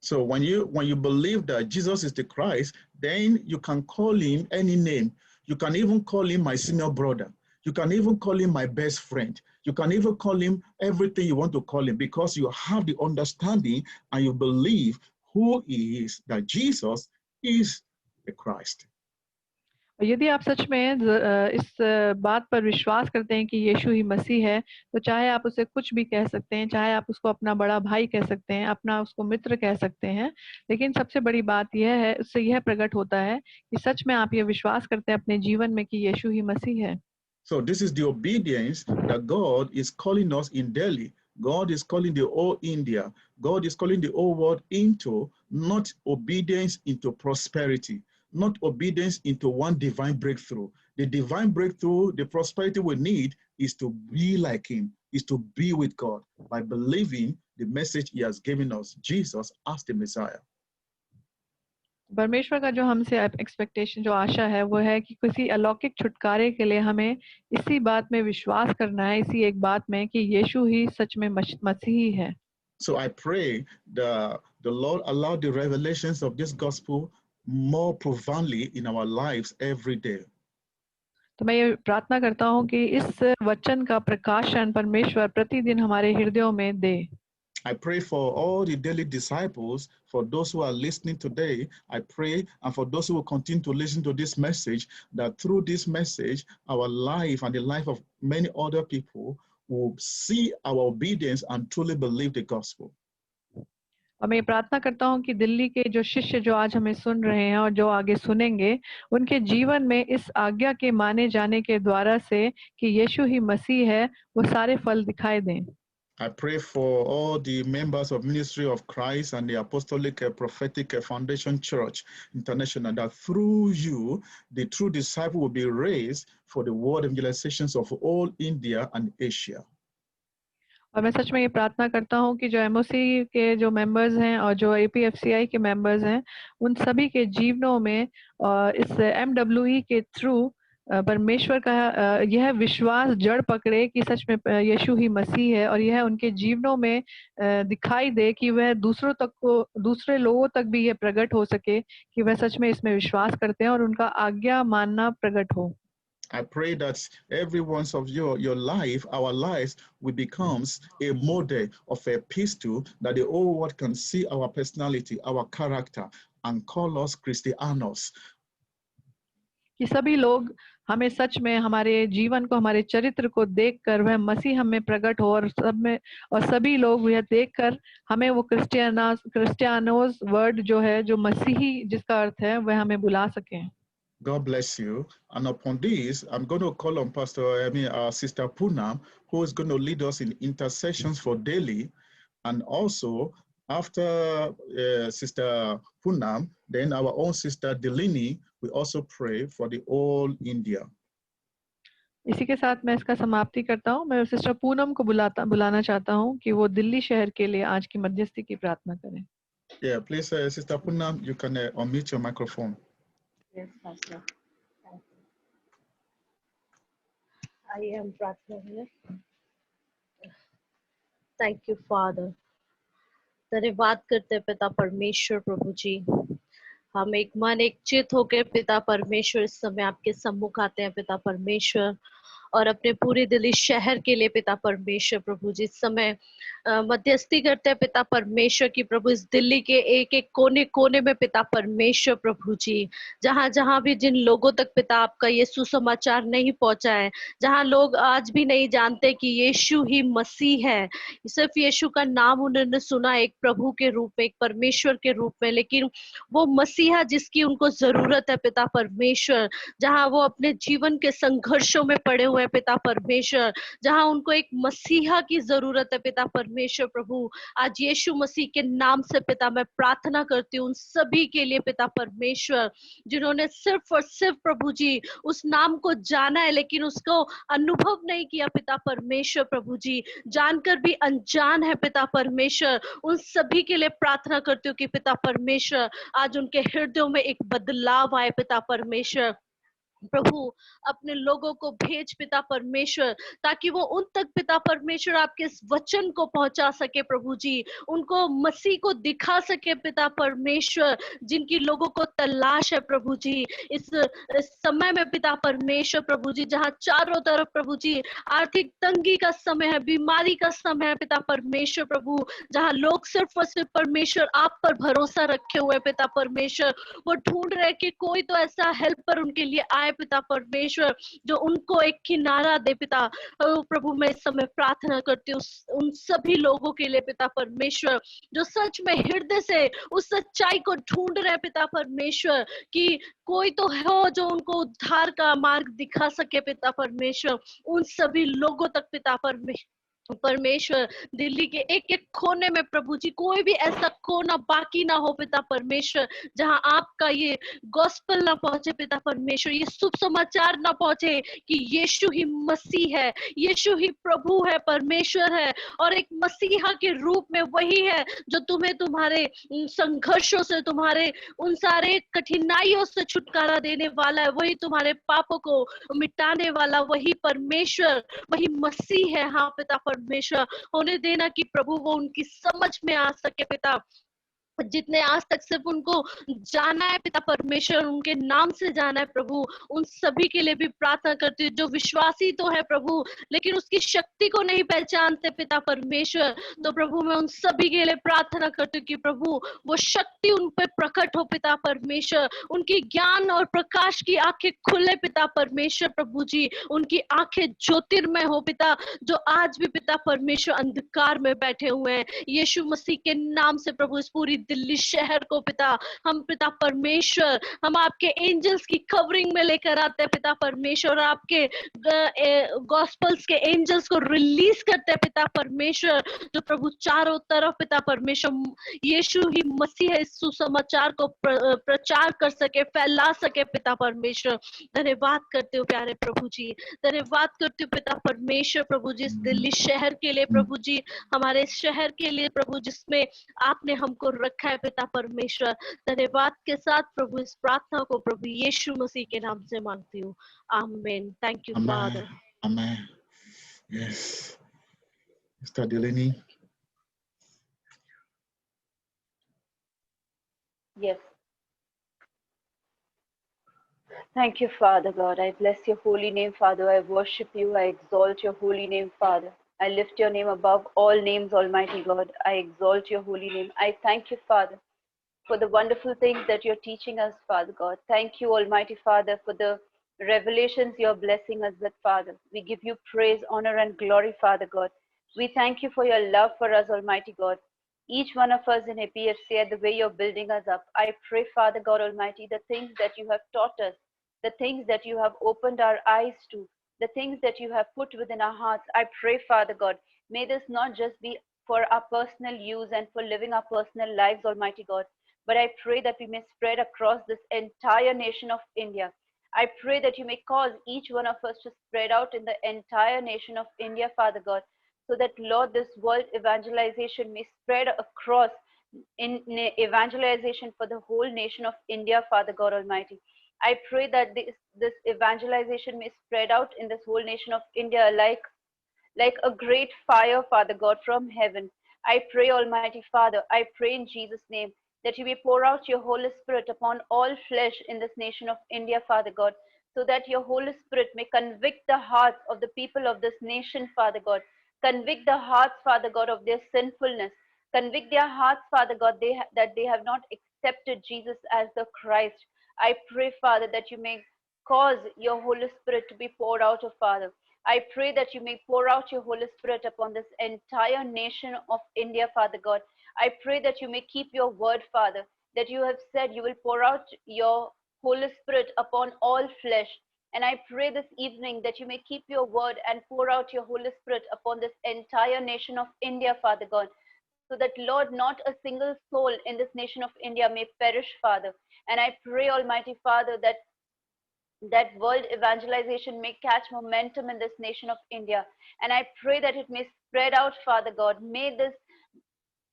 So when you believe that Jesus is the Christ, then you can call him any name. You can even call him my senior brother. You can even call him my best friend. You can even call him everything you want to call him, because you have the understanding and you believe who he is, that Jesus is the Christ. और यदि आप सच में इस बात पर विश्वास करते हैं कि यीशु ही मसीह है, तो चाहे आप उसे कुछ भी कह सकते हैं, चाहे आप उसको अपना बड़ा भाई कह सकते हैं, अपना उसको मित्र कह सकते हैं, लेकिन सबसे बड़ी बात यह है, उससे यह प्रकट होता है कि सच में आप ये विश्वास करते हैं अपने जीवन में कि यीशु ही मसीह है. So this is the obedience that God is calling us in Delhi. God is calling the whole India. God is calling the whole world into not obedience into prosperity, not obedience into one divine breakthrough. The divine breakthrough, the prosperity we need is to be like him, is to be with God by believing the message he has given us, Jesus as the Messiah. परमेश्वर का जो हमसे expectation, जो आशा है, वो है कि किसी अलौकिक छुटकारे के लिए हमें इसी बात में विश्वास करना है, इसी एक बात में कि यीशु ही सच में मसीही है. So I pray that the Lord allow the revelations of this gospel more profoundly in our lives every day. तो मैं ये प्रार्थना करता हूँ कि इस वचन का प्रकाशन परमेश्वर प्रतिदिन हमारे हृदयों में दे. I pray for all the daily disciples, for those who are listening today. I pray, and for those who will continue to listen to this message, that through this message, our life and the life of many other people will see our obedience and truly believe the gospel. और मैं प्रार्थना करता हूँ कि दिल्ली के जो शिष्य जो आज हमें सुन रहे हैं और जो आगे सुनेंगे, उनके जीवन में इस आज्ञा के माने जाने के द्वारा से कि यीशु ही मसीह है, वो सारे फल दिखाई दें. I pray for all the members of Ministry of Christ and the Apostolic Prophetic Foundation Church International, that through you, the true disciple will be raised for the world evangelizations of all India and Asia. और मैं सच में ये प्रार्थना करता हूँ कि जो MOC के जो मेंबर्स हैं और जो एपीएफसीआई के मेंबर्स हैं, उन सभी के जीवनों में इस एमडब्ल्यूई के थ्रू परमेश्वर का यह विश्वास जड़ पकड़े कि सच में यीशु ही मसीह है, और यह उनके जीवनों में दिखाई दे कि वह दूसरे लोगों तक भी यह प्रकट हो सके कि वह सच में इसमें विश्वास करते हैं और उनका आज्ञा मानना प्रकट हो. I pray that every one of your life, our lives, will becomes a model of a epistle that the whole world can see our personality, our character, and call us Christianos. कि सभी लोग हमें सच में हमारे जीवन को, हमारे चरित्र को देखकर वह मसीह हमें प्रकट हो, और सभी लोग यह देखकर हमें वो क्रिस्टियानोस वर्ड जो है, जो मसीही जिसका अर्थ है, वह हमें बुला सकें. God bless you. And upon this, I'm going to call on our Sister Poonam, who is going to lead us in intercessions for Delhi. And also, after Sister Poonam, then our own Sister Delini will also pray for the whole India. इसी के साथ मैं इसका समाप्ति करता हूँ. मैं sister Poonam को बुलाना चाहता हूँ कि वो दिल्ली शहर के लिए आज की मध्यस्थी की प्रार्थना करें. Yeah, please, Sister Poonam, you can unmute your microphone. Yes, Pastor. I am Pratna here. Thank you, Father. धन्यवाद करते हैं पिता परमेश्वर प्रभु जी. हम एक मन एक चित होकर पिता परमेश्वर इस समय आपके सम्मुख आते हैं पिता परमेश्वर, और अपने पूरे दिल्ली शहर के लिए पिता परमेश्वर प्रभु जी इस समय मध्यस्थी करते हैं पिता परमेश्वर की प्रभु, इस दिल्ली के एक एक कोने कोने में पिता परमेश्वर प्रभु जी, जहां जहां भी जिन लोगों तक पिता आपका ये सुसमाचार नहीं पहुंचा है, जहां लोग आज भी नहीं जानते कि यीशु ही मसीह है, सिर्फ यीशु का नाम उन्होंने सुना एक प्रभु के रूप में, एक परमेश्वर के रूप में, लेकिन वो मसीहा जिसकी उनको जरूरत है पिता परमेश्वर, जहां वो अपने जीवन के संघर्षों में पड़े हुए हुए हैं पिता परमेश्वर, जहां उनको एक मसीहा की जरूरत है पिता परमेश्वर प्रभु, आज यीशु मसीह के नाम से पिता मैं प्रार्थना करती हूँ उन सभी के लिए पिता परमेश्वर, जिन्होंने सिर्फ और सिर्फ प्रभु जी उस नाम को जाना है लेकिन उसको अनुभव नहीं किया पिता परमेश्वर प्रभु जी, जानकर भी अनजान है पिता परमेश्वर, उन सभी के लिए प्रार्थना करती हूँ कि पिता परमेश्वर आज उनके हृदयों में एक बदलाव आए पिता परमेश्वर प्रभु, अपने लोगों को भेज पिता परमेश्वर, ताकि वो उन तक पिता परमेश्वर आपके इस वचन को पहुंचा सके प्रभु जी, उनको मसीह को दिखा सके पिता परमेश्वर, जिनकी लोगों को तलाश है प्रभु जी इस समय में पिता परमेश्वर प्रभु जी, जहां चारों तरफ प्रभु जी आर्थिक तंगी का समय है, बीमारी का समय है पिता परमेश्वर प्रभु, जहां लोग सिर्फ और सिर्फ परमेश्वर आप पर भरोसा रखे हुए पिता परमेश्वर, वो ढूंढ रहे कि कोई तो ऐसा हेल्पर उनके लिए आए पिता परमेश्वर, जो उनको एक किनारा दे पिता प्रभु, मैं इस समय प्रार्थना करती हूँ उन सभी लोगों के लिए पिता परमेश्वर, जो सच में हृदय से उस सच्चाई को ढूंढ रहे पिता परमेश्वर, कि कोई तो हो जो उनको उद्धार का मार्ग दिखा सके पिता परमेश्वर, उन सभी लोगों तक पिता परमेश्वर, दिल्ली के एक एक कोने में प्रभु जी कोई भी ऐसा कोना बाकी ना हो पिता परमेश्वर, जहां आपका ये गॉस्पेल ना पहुंचे पिता परमेश्वर, ये शुभ समाचार ना पहुंचे कि यीशु ही मसीह है, यीशु ही प्रभु है, परमेश्वर है, और एक मसीहा के रूप में वही है जो तुम्हें तुम्हारे संघर्षों से, तुम्हारे उन सारे कठिनाइयों से छुटकारा देने वाला है, वही तुम्हारे पापों को मिटाने वाला वही परमेश्वर, वही मसीह है। हाँ पिता परमेश्वर, होने देना कि प्रभु वो उनकी समझ में आ सके पिता, जितने आज तक सिर्फ उनको जाना है पिता परमेश्वर, उनके नाम से जाना है प्रभु, उन सभी के लिए भी प्रार्थना करती हूँ जो विश्वासी तो है प्रभु लेकिन उसकी शक्ति को नहीं पहचानते पिता परमेश्वर, तो प्रभु मैं उन सभी के लिए प्रार्थना करती हूँ कि प्रभु वो शक्ति उन पर प्रकट हो पिता परमेश्वर, उनकी ज्ञान और प्रकाश की आंखें खुले पिता परमेश्वर प्रभु जी, उनकी आंखें ज्योतिर्मय हो पिता, जो आज भी पिता परमेश्वर अंधकार में बैठे हुए हैं, यीशु मसीह के नाम से प्रभु इस पूरी दिल्ली शहर को पिता हम पिता परमेश्वर, हम आपके एंजल्स की कवरिंग में लेकर आते हैं पिता परमेश्वर, आपके गॉस्पल्स के एंजल्स को रिलीज करते हैं पिता परमेश्वर, जो प्रभु चारों तरफ पिता परमेश्वर यीशु ही मसीह है इस सुसमाचार को प्रचार कर सके, फैला सके पिता परमेश्वर। धन्यवाद करते हो प्यारे प्रभु जी, धन्यवाद करते हो पिता परमेश्वर प्रभु जी इस दिल्ली शहर के लिए प्रभु जी, हमारे शहर के लिए प्रभु जिसमें आपने हमको रखा है पिता परमेश्वर। धन्यवाद के साथ प्रभु इस प्रार्थना को प्रभु यीशु मसीह के नाम से मांगती हूँ, आमीन। Thank you father. Amen. Yes. Mr. Delaney. Yes. Thank you, Father God. I bless your holy name, Father. I worship you. I exalt your holy name, Father. I lift your name above all names, Almighty God. I exalt your holy name. I thank you, Father, for the wonderful things that you're teaching us, Father God. Thank you, Almighty Father, for the revelations you're blessing us with, Father. We give you praise, honor, and glory, Father God. We thank you for your love for us, Almighty God. Each one of us in APFC, the way you're building us up, I pray, Father God Almighty, the things that you have taught us, the things that you have opened our eyes to, the things that you have put within our hearts, I pray, Father God, may this not just be for our personal use and for living our personal lives, Almighty God, but I pray that we may spread across this entire nation of India. I pray that you may cause each one of us to spread out in the entire nation of India, Father God, so that, Lord, this world evangelization may spread across in evangelization for the whole nation of India, Father God Almighty. I pray that this evangelization may spread out in this whole nation of India like a great fire, Father God, from heaven. I pray, Almighty Father, I pray in Jesus' name that you may pour out your Holy Spirit upon all flesh in this nation of India, Father God, so that your Holy Spirit may convict the hearts of the people of this nation, Father God. Convict the hearts, Father God, of their sinfulness. Convict their hearts, Father God, that they have not accepted Jesus as the Christ. I pray, Father, that you may cause your Holy Spirit to be poured out, oh Father. I pray that you may pour out your Holy Spirit upon this entire nation of India, Father God. I pray that you may keep your word, Father, that you have said you will pour out your Holy Spirit upon all flesh. And I pray this evening that you may keep your word and pour out your Holy Spirit upon this entire nation of India, Father God, so that, Lord, not a single soul in this nation of India may perish, Father. And I pray, Almighty Father, that world evangelization may catch momentum in this nation of India. And I pray that it may spread out, Father God. May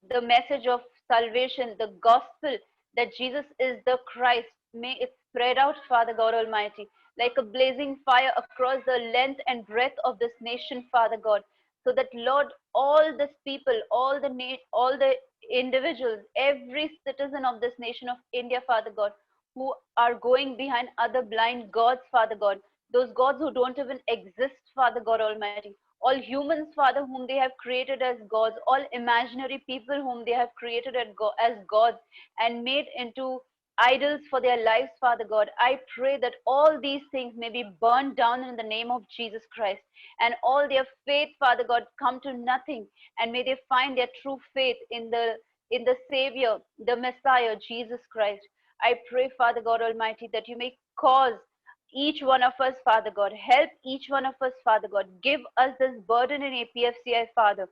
the message of salvation, the gospel that Jesus is the Christ, may it spread out, Father God Almighty, like a blazing fire across the length and breadth of this nation, Father God, so that, Lord, all this people, all the individuals, every citizen of this nation of India, Father God, who are going behind other blind gods, Father God, those gods who don't even exist, Father God Almighty, all humans, Father, whom they have created as gods, all imaginary people whom they have created as gods and made into idols for their lives, Father God. I pray that all these things may be burned down in the name of Jesus Christ, and all their faith, Father God, come to nothing, and may they find their true faith in the Savior, the Messiah, Jesus Christ. I pray, Father God Almighty, that you may cause each one of us, Father God, help each one of us, Father God, give us this burden in APFCI, Father,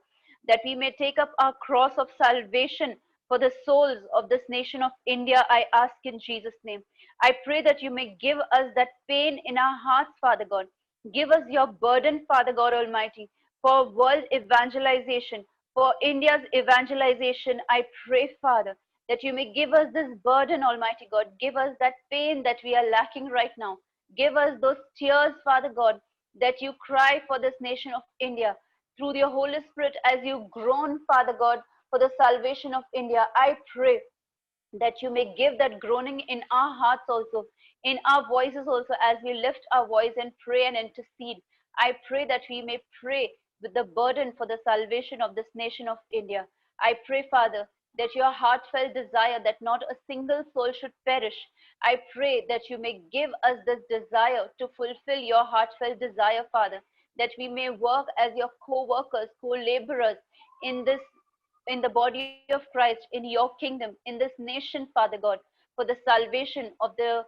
that we may take up our cross of salvation for the souls of this nation of India. I ask in Jesus' name. I pray that you may give us that pain in our hearts, Father God. Give us your burden, Father God Almighty, for world evangelization, for India's evangelization. I pray, Father, that you may give us this burden, Almighty God. Give us that pain that we are lacking right now. Give us those tears, Father God, that you cry for this nation of India through your Holy Spirit as you groan, Father God, for the salvation of India. I pray that you may give that groaning in our hearts also, in our voices also, as we lift our voice and pray and intercede. I pray that we may pray with the burden for the salvation of this nation of India. I pray, Father, that your heartfelt desire that not a single soul should perish. I pray that you may give us this desire to fulfill your heartfelt desire, Father, that we may work as your co-workers, co-laborers in the body of Christ, in your kingdom, in this nation, Father God, for the salvation of the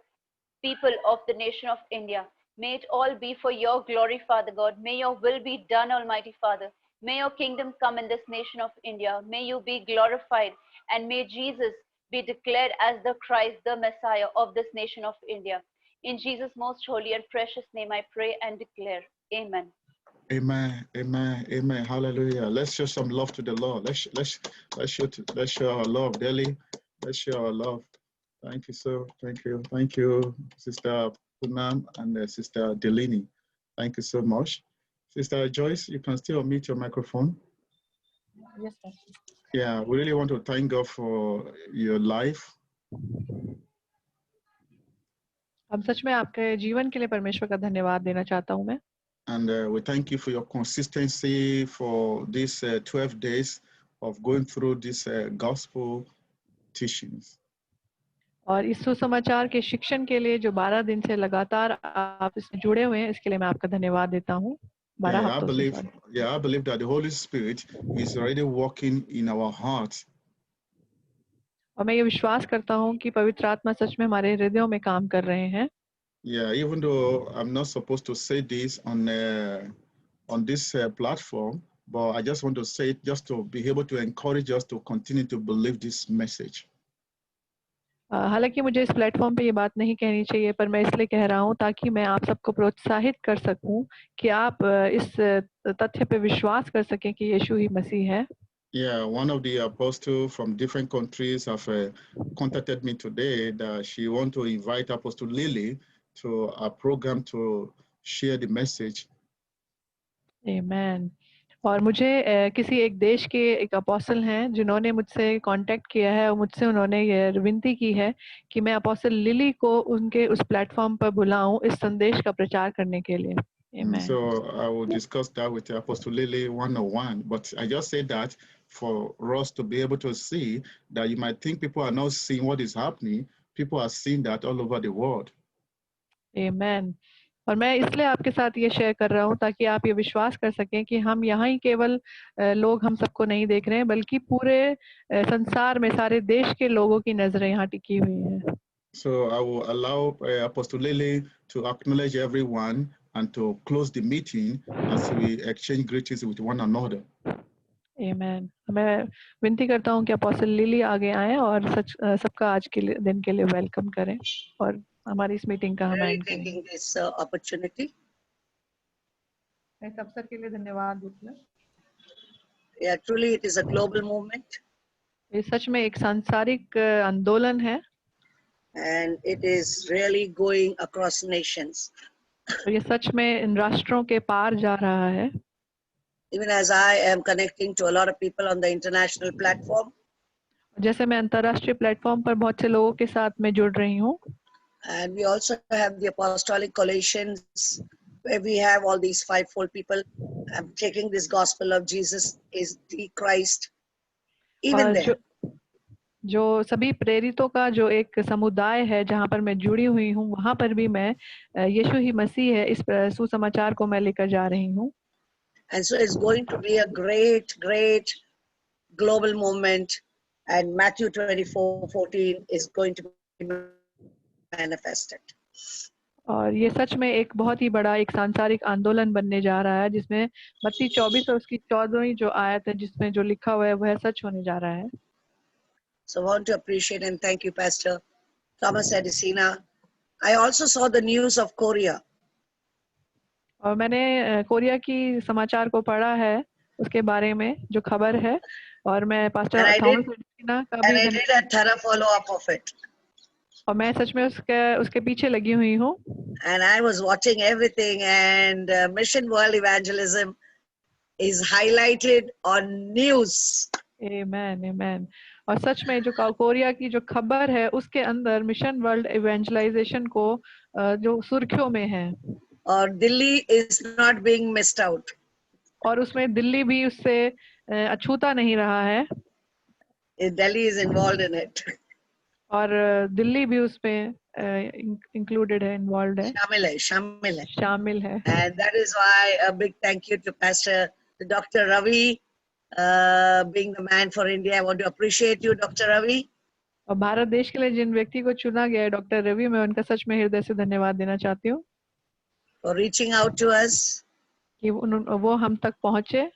people of the nation of India. May it all be for your glory, Father God. May your will be done, Almighty Father. May your kingdom come in this nation of India. May you be glorified, and may Jesus be declared as the Christ, the Messiah of this nation of India. In Jesus' most holy and precious name, I pray and declare. Amen. Amen, amen, amen. Hallelujah. Let's show some love to the Lord. Let's show our love daily. Let's show our love. Thank you, Sister Punam and Sister Delini. Thank you so much. Sister Joyce, you can still unmute your microphone. Yes, sir. Yeah, we really want to thank God for your life. अब सच में आपके जीवन के लिए परमेश्वर का धन्यवाद देना चाहता हूँ मैं. And we thank you for your consistency for these 12 days of going through these gospel teachings. और इस सुसमाचार के शिक्षण के लिए जो 12 दिन से लगातार आप इसमें जुड़े हुए हैं, इसके लिए मैं आपका धन्यवाद देता हूँ. I believe that the Holy Spirit is already working in our hearts. और मैं ये विश्वास करता हूँ कि पवित्र आत्मा सच में हमारे हृदयों में काम कर रहे हैं. Yeah, even though I'm not supposed to say this on this platform, but I just want to say it just to be able to encourage us to continue to believe this message. हालांकि मुझे इस platform पे ये बात नहीं कहनी चाहिए, पर मैं इसलिए कह रहा हूँ ताकि मैं आप सबको प्रोत्साहित कर सकूं कि आप इस तथ्य पे विश्वास कर सकें कि यीशु ही मसीह है. Yeah, one of the apostles from different countries have contacted me today that she wants to invite Apostle Lily to a program to share the message. Amen. और मुझे किसी एक देश के एक अपोस्टल हैं जिन्होंने मुझसे कांटेक्ट किया है और मुझसे उन्होंने ये विनती की है कि मैं अपोस्टल लिली को उनके उस प्लेटफॉर्म पर बुलाऊं इस संदेश का प्रचार करने के लिए. Amen. So I will discuss that with Apostle Lily one-on-one, but I just say that for us to be able to see that you might think people are not seeing what is happening. People are seeing that all over the world. Amen. और मैं इसलिए आपके साथ ये share कर रहा हूँ ताकि आप ये विश्वास कर सकें कि हम यहाँ ही केवल लोग हम सबको नहीं देख रहे हैं, बल्कि पूरे संसार में सारे देश के लोगों की नजरें यहाँ टिकी हुई हैं. So I will allow Apostle Lily to acknowledge everyone and to close the meeting as we exchange greetings with one another. Amen. मैं विनती करता हूँ कि अपोस्टल लिली आगे आए और सबका आज के दिन के लिए वेलकम करें और हमारी इस मीटिंग का हम Really एंड करें। taking this opportunity. इस अवसर के लिए धन्यवाद देते हैं। Yeah, truly it is a global movement. ये सच में एक सांसारिक आंदोलन है And it is really going across nations. और ये सच में इन राष्ट्रों के पार जा रहा है। Even as I am connecting to a lot of people on the international platform, जैसे मैं अंतर्राष्ट्रीय प्लेटफॉर्म पर बहुत से लोगों के साथ में जुड़ रही हूँ and we also have the apostolic collations where we have all these fivefold people taking this gospel of Jesus is the Christ. Even और there, जो सभी प्रेरितों का जो एक समुदाय है जहाँ पर मैं जुड़ी हुई हूँ वहाँ पर भी मैं यीशु ही मसीह है इस सुसमाचार को मैं लेकर जा रही हूँ। and so it's going to be a great global movement, and Matthew 24:14 is going to be manifested. और ये सच में एक बहुत ही बड़ा एक सांसारिक आंदोलन बनने जा रहा है जिसमें मत्ती 24 और उसकी 14वीं जो आयत है जिसमें जो लिखा हुआ है वह सच होने जा रहा है। So I want to appreciate and thank you, Pastor Thomas Edisina. I also saw the news of Korea. और मैंने कोरिया की समाचार को पढ़ा है उसके बारे में जो खबर है और मैं पास्टर थॉमस एडिसिना का भी I did a thorough follow-up of it. और मैं सच में उसके पीछे लगी हुई हूँ। And I was watching everything, and Mission World Evangelism is highlighted on news. Amen, amen. और सच में जो कोरिया की जो खबर है उसके अंदर मिशन वर्ल्ड इवेंजलाइजेशन को जो सुर्खियों में है और Delhi is not being missed out. और उसमें दिल्ली भी उससे अछूता नहीं रहा है। Delhi is involved in it. और दिल्ली भी उसमें इंक्लूडेड है, इन्वॉल्व है, शामिल है। And that is why a big thank you to Pastor Dr. Ravi, being the man for India. I want to appreciate you, Dr. Ravi. और भारत देश के लिए जिन व्यक्ति को चुना गया है डॉक्टर रवि, मैं उनका सच में हृदय से धन्यवाद देना चाहती हूँ for reaching out to us, कि वो हम तक पहुंचे।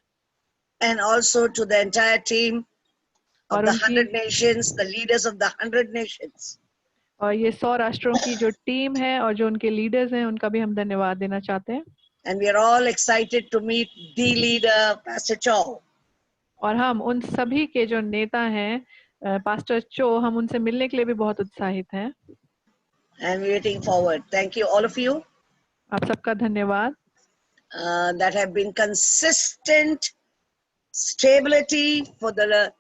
and also to the entire team of the 100 nations, the leaders of the 100 nations. और ये 100 राष्ट्रों की जो टीम है और जो उनके लीडर्स हैं उनका भी हम धन्यवाद देना चाहते हैं। And we are all excited to meet the leader, Pastor Cho. और हम उन सभी के जो नेता हैं पास्टर चो, हम उनसे मिलने के लिए भी बहुत उत्साहित हैं। And waiting forward. Thank you, all of you. आप सबका धन्यवाद। That have been consistent stability for the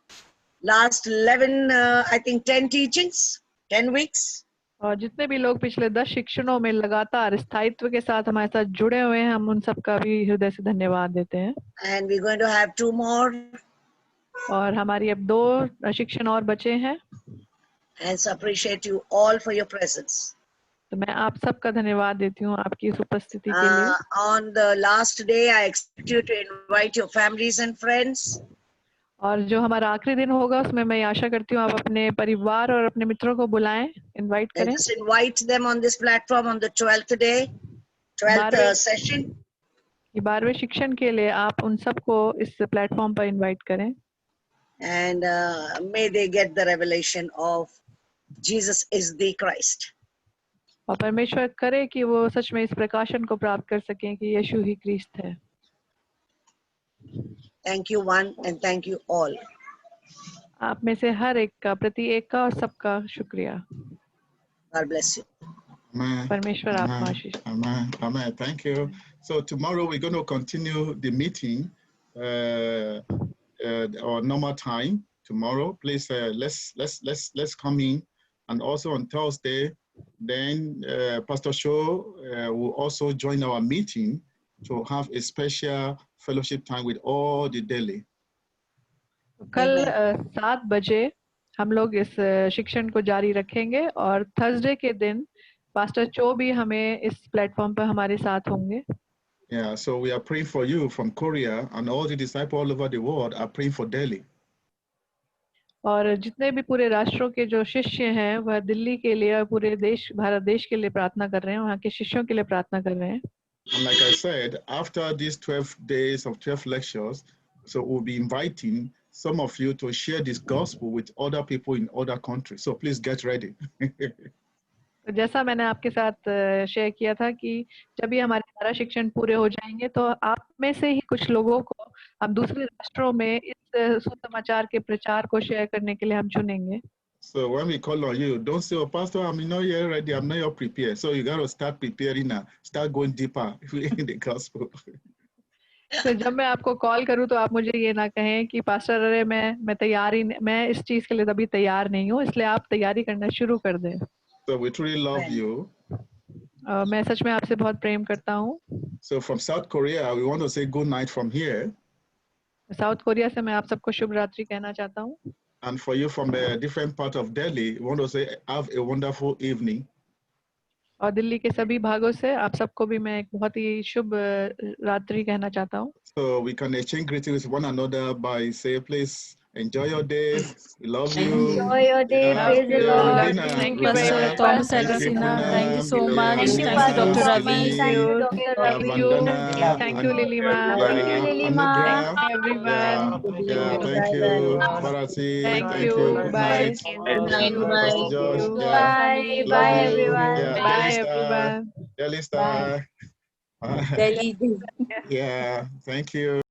last 11, I think 10 teachings, 10 weeks. और जितने भी लोग पिछले 10 शिक्षणों में लगातार स्थायित्व के साथ हमारे साथ जुड़े हुए हैं, हम उन सबका भी हृदय से धन्यवाद देते हैं। And we're going to have 2 more. और हमारी अब 2 शिक्षण और बचे हैं। And so appreciate you all for your presence. तो मैं आप सबका धन्यवाद देती हूँ आपकी इस उपस्थिति के लिए। On the last day, I expect you to invite your families and friends. और जो हमारा आखिरी दिन होगा उसमें मैं आशा करती हूँ आप अपने परिवार और अपने मित्रों को बुलाएं, इनवाइट करें। Just invite them on this platform on the 12th day, 12th session. 12वें शिक्षण के लिए आप उन सबको इस प्लेटफॉर्म पर इनवाइट करें। And may they get the revelation of Jesus is the Christ. और परमेश्वर करे कि वो सच में इस प्रकाशन को प्राप्त कर सकें कि यीशु ही क्रिस्त है। Thank you one and thank you all. आप में से हर एक का, प्रति एक का और सबका शुक्रिया। God bless you. Amen. परमेश्वर आपको आशीष। Amen. Amen. Thank you. So tomorrow we're going to continue the meeting, our normal time. Tomorrow, please let's come in, and also on Thursday, then Pastor Shaw will also join our meeting to have a special fellowship time with all the daily. कल 7 बजे हम लोग इस शिक्षण को जारी रखेंगे और थर्सडे के दिन पास्टर चो भी हमें इस प्लेटफॉर्म पर हमारे साथ होंगे। Yeah, so we are praying for you from Korea, and all the disciples all over the world are praying for Delhi. और जितने भी पूरे राष्ट्रों के जो शिष्य हैं वह दिल्ली के लिए और पूरे देश भारत देश के लिए प्रार्थना कर रहे हैं, वहाँ के शिष्यों के लिए प्रार्थना कर रहे हैं। And like I said, after these 12 days of 12 lectures, so we'll be inviting some of you to share this gospel with other people in other countries. So please get ready. तो जैसा मैंने आपके साथ शेयर किया था कि जब भी हमारे 12 शिक्षण पूरे हो जाएंगे तो आप में से ही कुछ लोगों को हम दूसरे राष्ट्रों में इस सुसमाचार के प्रचार को शेयर करने के लिए हम चुनेंगे। So when we call on you, don't say, "Oh, Pastor, I'm not yet ready. I'm not yet prepared." So you got to start preparing now. Start going deeper in the gospel. तो जब मैं आपको call करूं तो आप मुझे ये ना कहें कि पास्टर अरे मैं तैयार ही मैं इस चीज के लिए अभी तैयार नहीं हूं, इसलिए आप तैयारी करना शुरू कर दें। So we truly love you. मैं सच में आपसे बहुत प्रेम करता हूं। So from South Korea, we want to say good night from here. South Korea से मैं आप सबको शुभ रात्रि कहना चाहता हूं। And for you from a different part of Delhi, we want to say have a wonderful evening. और दिल्ली के सभी भागों से आप सबको भी मैं एक बहुत ही शुभ रात्रि कहना चाहता हूं। So we can exchange greetings with one another by say, please enjoy your day. We love you. Enjoy your day. Praise the Lord. Thank you very much, Thomas Pastor. and Rosina. Thank you so much. Thank you, Thank you, Dr. Pastor Ravi. Thank you, Dr. Ravi. Thank you, Lily ma. Thank you, Lily ma. Thank you, everyone. Thank you, Barati. Thank you. Good Bye. night. Pastor Josh. Bye. Love Bye, you. everyone. Bye, everyone. Delhi Star. Delhi. Yeah, thank you.